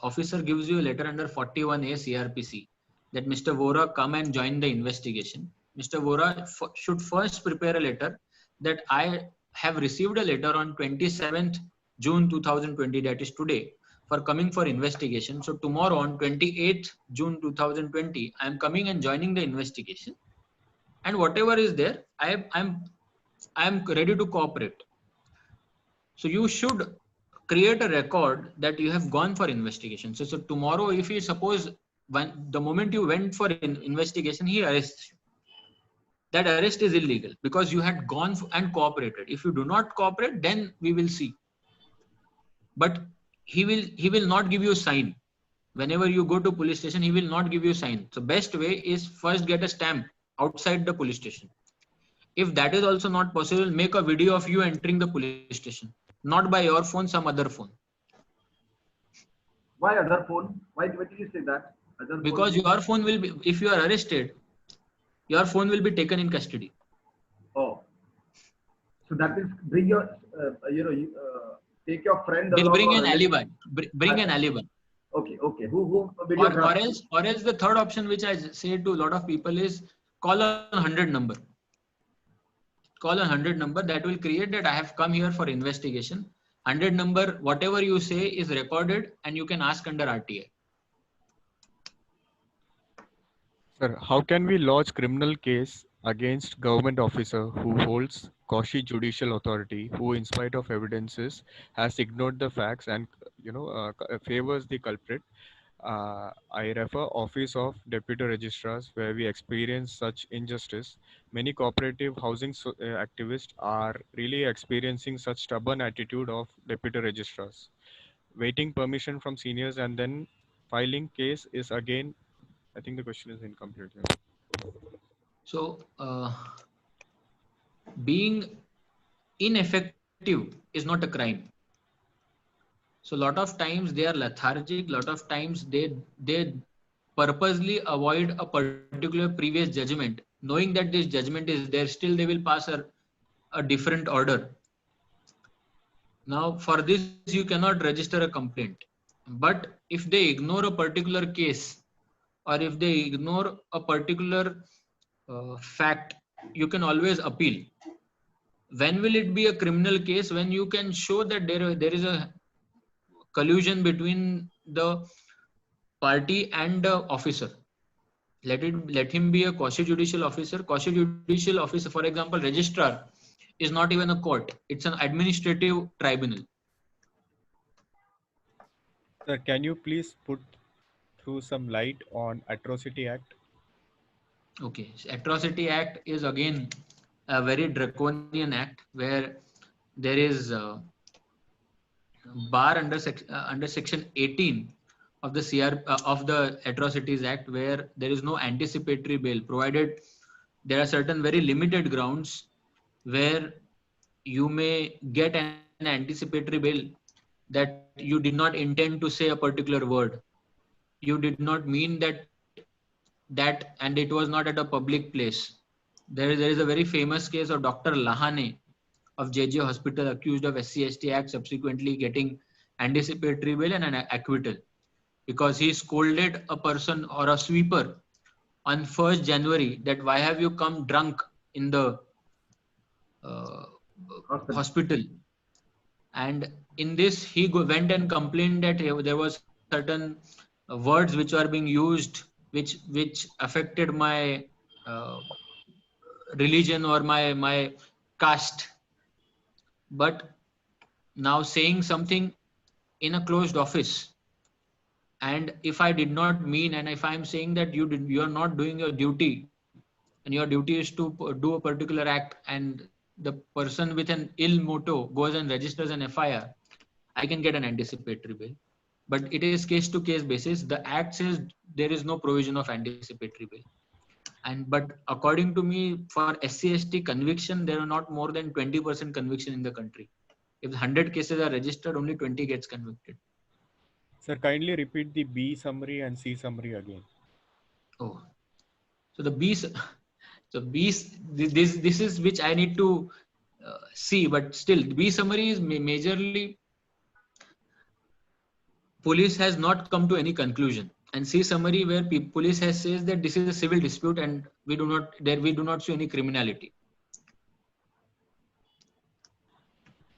officer gives you a letter under 41A CRPC that Mr. Vora come and join the investigation. Mr. Vora should first prepare a letter that I have received a letter on 27th June 2020, that is today, for coming for investigation. So tomorrow on 28th June 2020, I am coming and joining the investigation, and whatever is there, I am ready to cooperate. So you should create a record that you have gone for investigation. So tomorrow, if you suppose when the moment you went for investigation, he arrests you. That arrest is illegal because you had gone and cooperated. If you do not cooperate, then we will see. But he will not give you a sign. Whenever you go to police station, he will not give you a sign. So best way is first get a stamp outside the police station. If that is also not possible, make a video of you entering the police station. Not by your phone, some other phone. Why other phone? Why did you say that? Other because phone? your phone will be, if you are arrested, your phone will be taken in custody. Oh, so that means bring your, take your friend. Will bring an alibi. Bring an alibi. Okay. Who or else the third option which I say to a lot of people is call a 100 number. Call a 100 number that will create that I have come here for investigation. 100 number, whatever you say is recorded and you can ask under RTI. Sir, how can we lodge criminal case against government officer who holds quasi-judicial authority, who in spite of evidences has ignored the facts and favors the culprit? I refer Office of Deputy Registrars where we experience such injustice. Many cooperative housing activists are really experiencing such stubborn attitude of Deputy Registrars. Waiting permission from seniors and then filing case is again, I think the question is incomplete here. So, being ineffective is not a crime. So, a lot of times they are lethargic. Lot of times they purposely avoid a particular previous judgment, knowing that this judgment is there. Still, they will pass a different order. Now, for this, you cannot register a complaint. But if they ignore a particular case, or if they ignore a particular fact, you can always appeal. When will it be a criminal case? When you can show that there is a collusion between the party and the officer. Let him be a quasi-judicial officer. Quasi-judicial officer, for example, registrar is not even a court. It's an administrative tribunal. Sir, can you please put through some light on Atrocity Act? Okay, so Atrocity Act is again a very draconian act where there is a bar under section 18 of the of the Atrocities Act, where there is no anticipatory bail, provided there are certain very limited grounds where you may get an anticipatory bail that you did not intend to say a particular word. You did not mean that and it was not at a public place. There is a very famous case of Dr. Lahane of JJ Hospital accused of SC/ST Act, subsequently getting anticipatory bail and an acquittal because he scolded a person or a sweeper on 1st January that why have you come drunk in the hospital. And in this he went and complained that there was certain words which were being used which affected my religion or my caste. But now saying something in a closed office, and if I did not mean, and if I'm saying that you are not doing your duty, and your duty is to do a particular act, and the person with an ill motto goes and registers an FIR, I can get an anticipatory bail. But it is case to case basis. The act says there is no provision of anticipatory bail. But according to me, for SC/ST conviction, there are not more than 20% conviction in the country. If 100 cases are registered, only 20 gets convicted. Sir, kindly repeat the B summary and C summary again. Oh, so the B, this is which I need to see, but still, B summary is majorly police has not come to any conclusion, and C summary where police has says that this is a civil dispute and we do not see any criminality.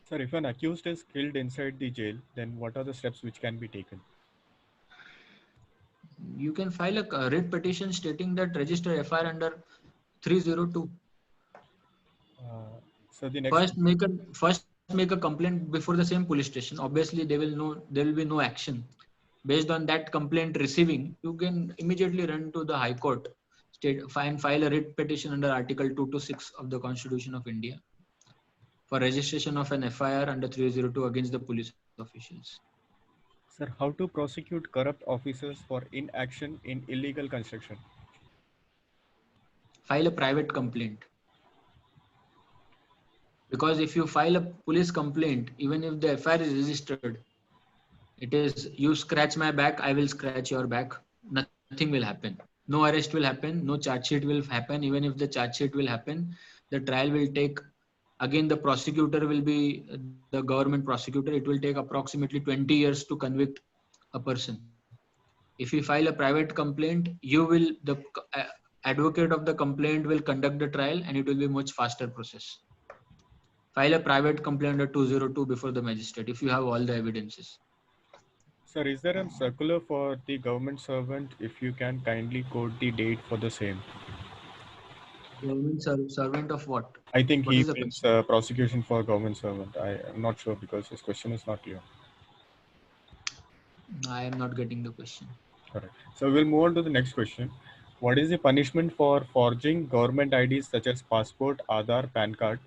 Sir, if an accused is killed inside the jail, then what are the steps which can be taken? You can file a writ petition stating that register FIR under 302. So the next First make a complaint before the same police station. Obviously, there will be no action. Based on that complaint receiving, you can immediately run to the High Court, file a writ petition under Article 226 of the Constitution of India for registration of an FIR under 302 against the police officials. Sir, how to prosecute corrupt officers for inaction in illegal construction? File a private complaint. Because if you file a police complaint, even if the FIR is registered, it is you scratch my back, I will scratch your back. Nothing will happen. No arrest will happen. No charge sheet will happen. Even if the charge sheet will happen, the trial will take. Again, the prosecutor will be the government prosecutor. It will take approximately 20 years to convict a person. If you file a private complaint, the advocate of the complaint will conduct the trial, and it will be much faster process. File a private complaint under 202 before the magistrate if you have all the evidences. Sir, is there a circular for the government servant? If you can kindly quote the date for the same. Government servant of what? I think What he is the means prosecution for government servant. I am not sure because his question is not clear. I am not getting the question. Correct. So we'll move on to the next question. What is the punishment for forging government IDs such as passport, Aadhaar, PAN card?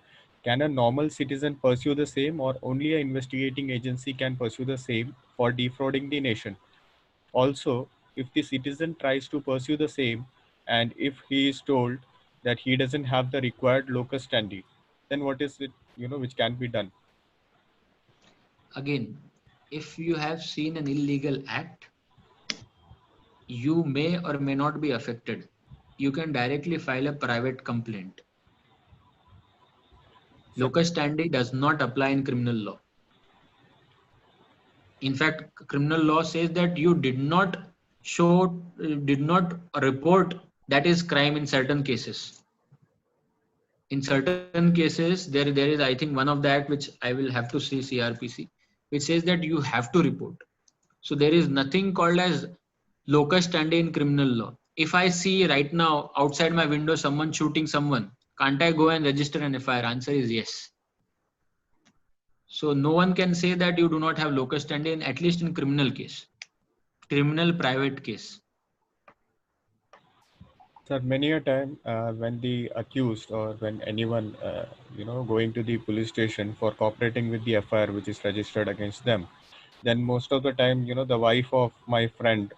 Can a normal citizen pursue the same, or only an investigating agency can pursue the same for defrauding the nation? Also, if the citizen tries to pursue the same, and if he is told that he doesn't have the required locus standi, then what is it, which can be done? Again, if you have seen an illegal act, you may or may not be affected. You can directly file a private complaint. Locus standi does not apply in criminal law. In fact, criminal law says that you did not report, that is crime in certain cases. In certain cases, there is, I think, one of the act which I will have to see, CRPC, which says that you have to report. So there is nothing called as locus standi in criminal law. If I see right now outside my window someone shooting someone, can't I go and register an FIR? Answer is yes. So no one can say that you do not have locus standi in, at least in criminal case, criminal private case. Sir, many a time when the accused or when anyone, going to the police station for cooperating with the FIR which is registered against them, then most of the time, the wife of my friend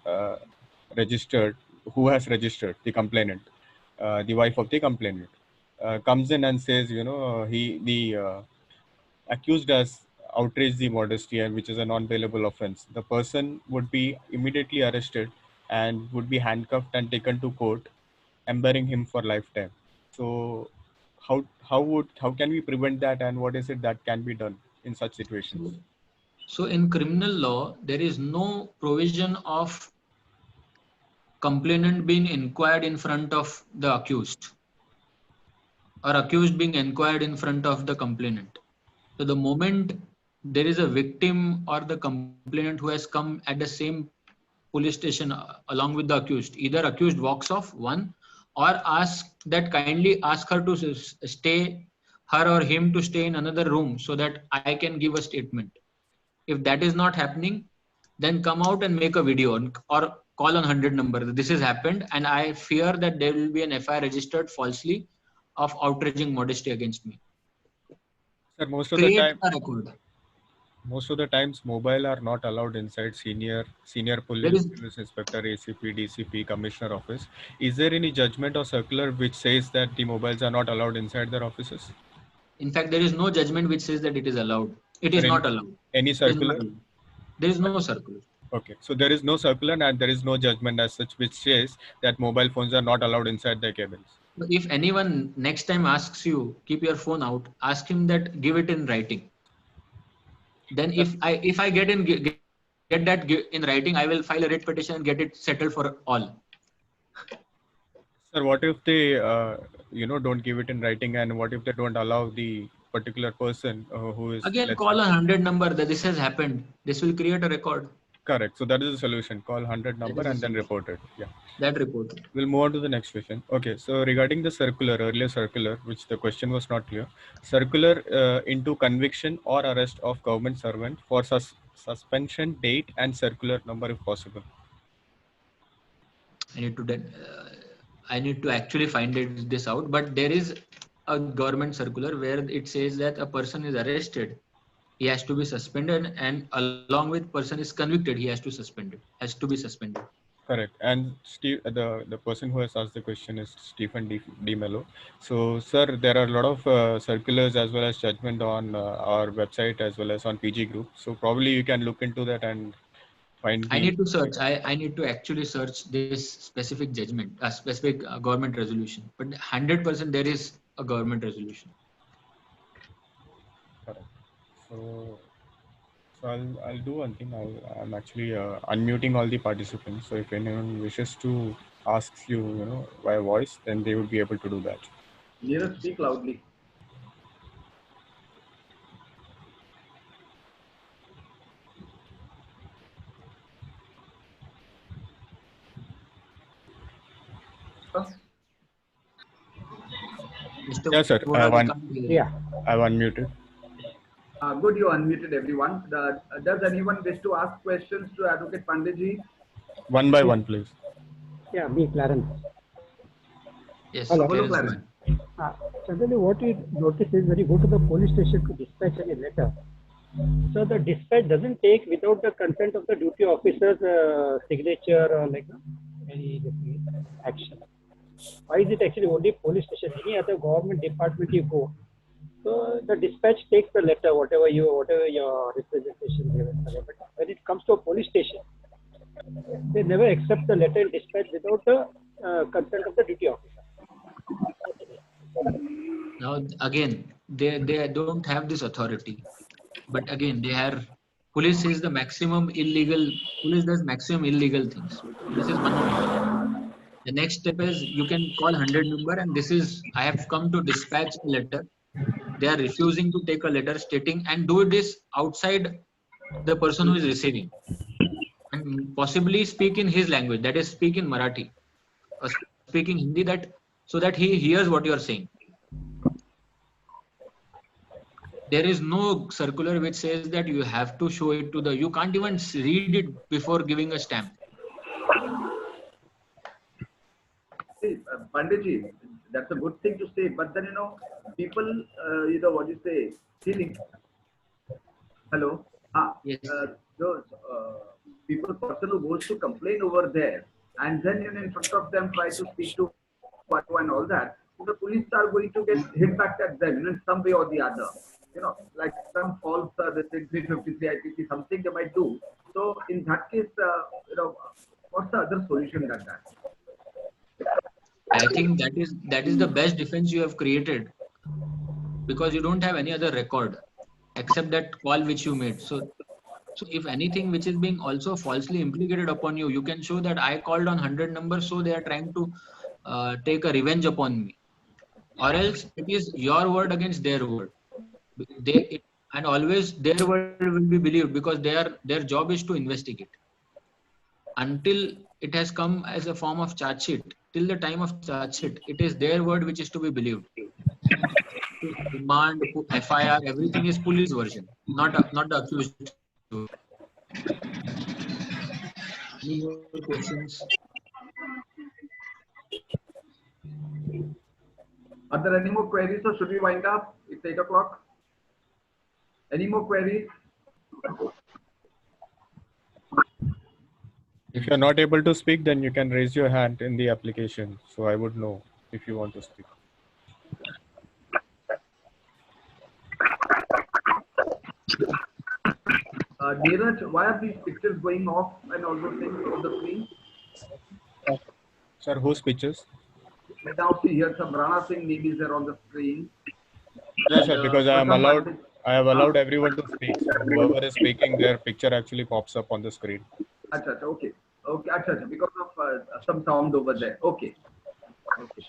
who has registered, the complainant, the wife of the complainant, comes in and says, the accused has outraged the modesty, and which is a non-bailable offense. The person would be immediately arrested and would be handcuffed and taken to court, embarrassing him for lifetime. So how can we prevent that, and what is it that can be done in such situations? So in criminal law, there is no provision of complainant being inquired in front of the accused or accused being inquired in front of the complainant. So the moment there is a victim or the complainant who has come at the same police station along with the accused, either accused walks off, one, or kindly ask her to stay, her or him to stay in another room so that I can give a statement. If that is not happening, then come out and make a video or call on 100 number. This has happened, and I fear that there will be an FIR registered falsely of outraging modesty against me. Sir, most of the times mobile are not allowed inside senior police inspector, ACP, DCP, commissioner office. Is there any judgment or circular which says that the mobiles are not allowed inside their offices? In fact, there is no judgment which says that it is allowed. It is not allowed. Any circular? There is no circular. Okay, so there is no circular and there is no judgment as such which says that mobile phones are not allowed inside their cabins. If anyone next time asks you, keep your phone out, ask him that, give it in writing. Then if I get that in writing, I will file a writ petition and get it settled for all. Sir, what if they, don't give it in writing, and what if they don't allow the particular person who is, Again, let's call say, a 100 number that this has happened. This will create a record. correct. So that is the solution. Call 100 That number is the and then solution. report it. Yeah. That report. We'll move on to the next question. Okay, so regarding the circular, earlier circular, which the question was not clear, circular into conviction or arrest of government servant for suspension date and circular number if possible. I need to actually find this out, but there is a government circular where it says that a person is arrested, he has to be suspended, and along with person is convicted, he has to be suspended. Correct. And Steve, the person who has asked the question is Stephen D. Mello. So, sir, there are a lot of circulars as well as judgment on our website as well as on PG Group. So probably you can look into that and find I the. need to search. I need to actually search this specific judgment, a specific government resolution. But 100% there is a government resolution. Correct. So I'll do one thing. I'm actually unmuting all the participants. So if anyone wishes to ask you, via voice, then they would be able to do that. Neeraj, speak loudly. Yeah, sir. I've unmuted. Good, you unmuted everyone. Does anyone wish to ask questions to Advocate Panditji? One by one, please. Yeah, me, Clarence. Yes. Hello. Clarence. Certainly, what we notice is when you go to the police station to dispatch any letter, so the dispatch doesn't take without the consent of the duty officer's signature or any action. Why is it actually only police station? Any other government department you go, so the dispatch takes the letter, whatever your representation given. But when it comes to a police station, they never accept the letter in dispatch without the consent of the duty officer. Now again, they don't have this authority, but again police is the maximum illegal. Police does maximum illegal things. This is one of them. The next step is you can call 100 number, and this is I have come to dispatch a letter. They are refusing to take a letter stating and do this outside the person who is receiving, and possibly speak in his language, that is speak in Marathi or speaking Hindi, so that he hears what you are saying. There is no circular which says that you have to show it to you can't even read it before giving a stamp. See, Panditji, that's a good thing to say, but then, people, what you say, feeling. Hello? Yes. Those person who goes to complain over there, and then, in front of them, try to speak to and all that, the police are going to get hit back at them in some way or the other. Like some false, 353 IPC, something they might do. So in that case, what's the other solution than that? I think that is the best defense you have created, because you don't have any other record except that call which you made. So if anything which is being also falsely implicated upon you, you can show that I called on 100 numbers, so they are trying to take a revenge upon me, or else it is your word against their word. And always their word will be believed, because their job is to investigate. Until it has come as a form of charge sheet, till the time of charge sheet, it is their word which is to be believed. Demand, FIR, everything is police version, not the accused. Any more questions? Are there any more queries, or should we wind up? It's 8 o'clock. Any more queries? If you're not able to speak, then you can raise your hand in the application, so I would know if you want to speak. Neeraj, why are these pictures going off and all those things on the screen? Sir, whose pictures? now see here some Rana Singh name is there on the screen. Yes, sir, because I have allowed everyone to speak. So whoever is speaking, their picture actually pops up on the screen. Acha, acha, okay. Okay, acha, acha, because of some sound over there. Okay. Okay.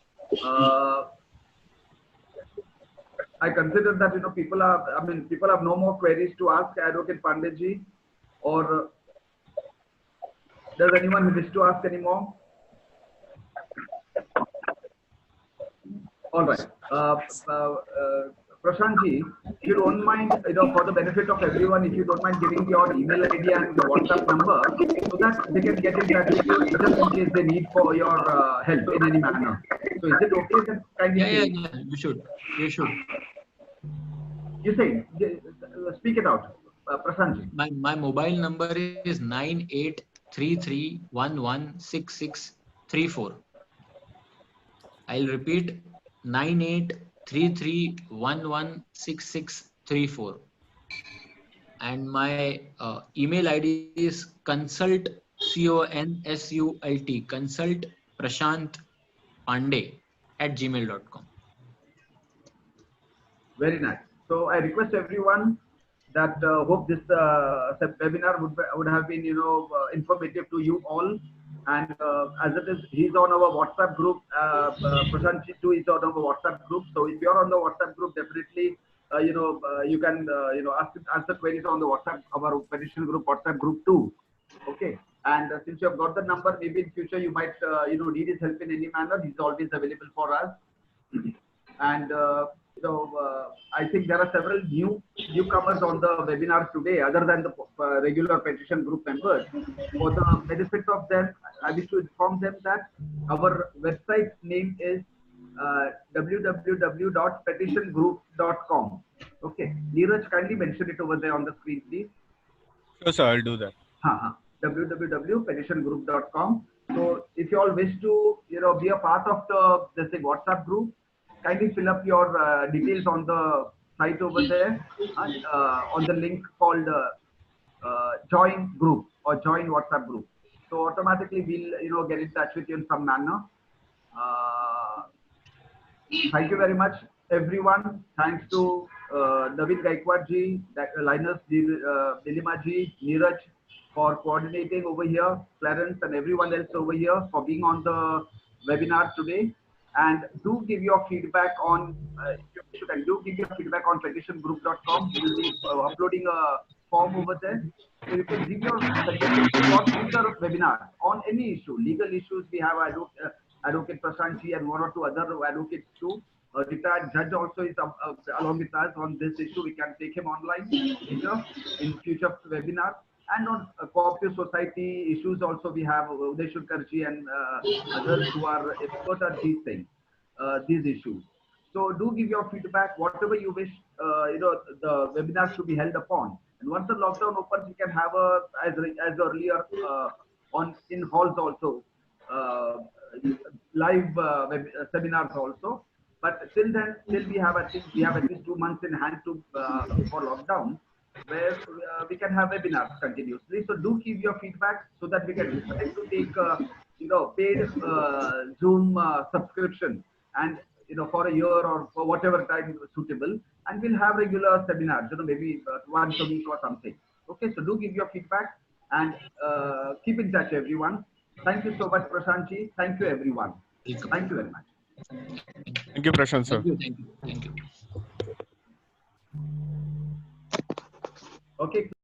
I consider that, people have no more queries to ask Advocate Pandeyji, or does anyone wish to ask any more? All right. Prashantji, if you don't mind, for the benefit of everyone, if you don't mind giving your email ID and your WhatsApp number so that they can get in touch with you just in case they need for your help in any manner. So is it okay? Then kindly Yeah, you should. You say, speak it out, Prashantji. My mobile number is 9833116634. I'll repeat 9833116634. And my email ID is consult consult Prashant Pandey @gmail.com. Very nice. So I request everyone that hope this webinar would have been informative to you all. And as it is, he's on our WhatsApp group. Prashant too is on our WhatsApp group. So if you're on the WhatsApp group, definitely you can ask the queries on the WhatsApp, our petition group WhatsApp group too. Okay. And since you have got the number, maybe in future you might need his help in any manner. He's always available for us. And I think there are several newcomers on the webinar today, other than the regular petition group members. For the benefit of them, I wish to inform them that our website name is www.petitiongroup.com. Okay, Neeraj, kindly mention it over there on the screen, please. Sure, sir, I'll do that. www.petitiongroup.com. So if you all wish to, be a part of the WhatsApp group, kindly fill up your details on the site over there, on the link called join group or join WhatsApp group. So automatically we'll get in touch with you in some manner. Thank you very much, everyone. Thanks to Naveen Gaikwad ji, Linus Dilima ji, Neeraj for coordinating over here, Clarence and everyone else over here for being on the webinar today. And do give your feedback on petitiongroup.com. We will be uploading a form over there. So you can give your suggestions for what future webinar on any issue. Legal issues, we have Advocate Prashantji and one or two other advocates too. Retired judge also is along with us on this issue. We can take him online in future webinars. And on cooperative society issues also, we have Uday Shulkarji and others who are expert at these things, these issues. So do give your feedback, whatever you wish, the webinars to be held upon. And once the lockdown opens, we can have as earlier in halls also, live seminars also. But till then, we have at least 2 months in hand for lockdown, where we can have webinars continuously. So do give your feedback so that we can decide to take paid Zoom subscription, and for a year or for whatever time suitable, and we'll have regular seminars, maybe once a week or something. Okay, so do give your feedback and keep in touch, everyone. Thank you so much, Prashantji. Thank you, everyone. Thank you very much. Thank you, Prashant, sir. Thank you. Okay.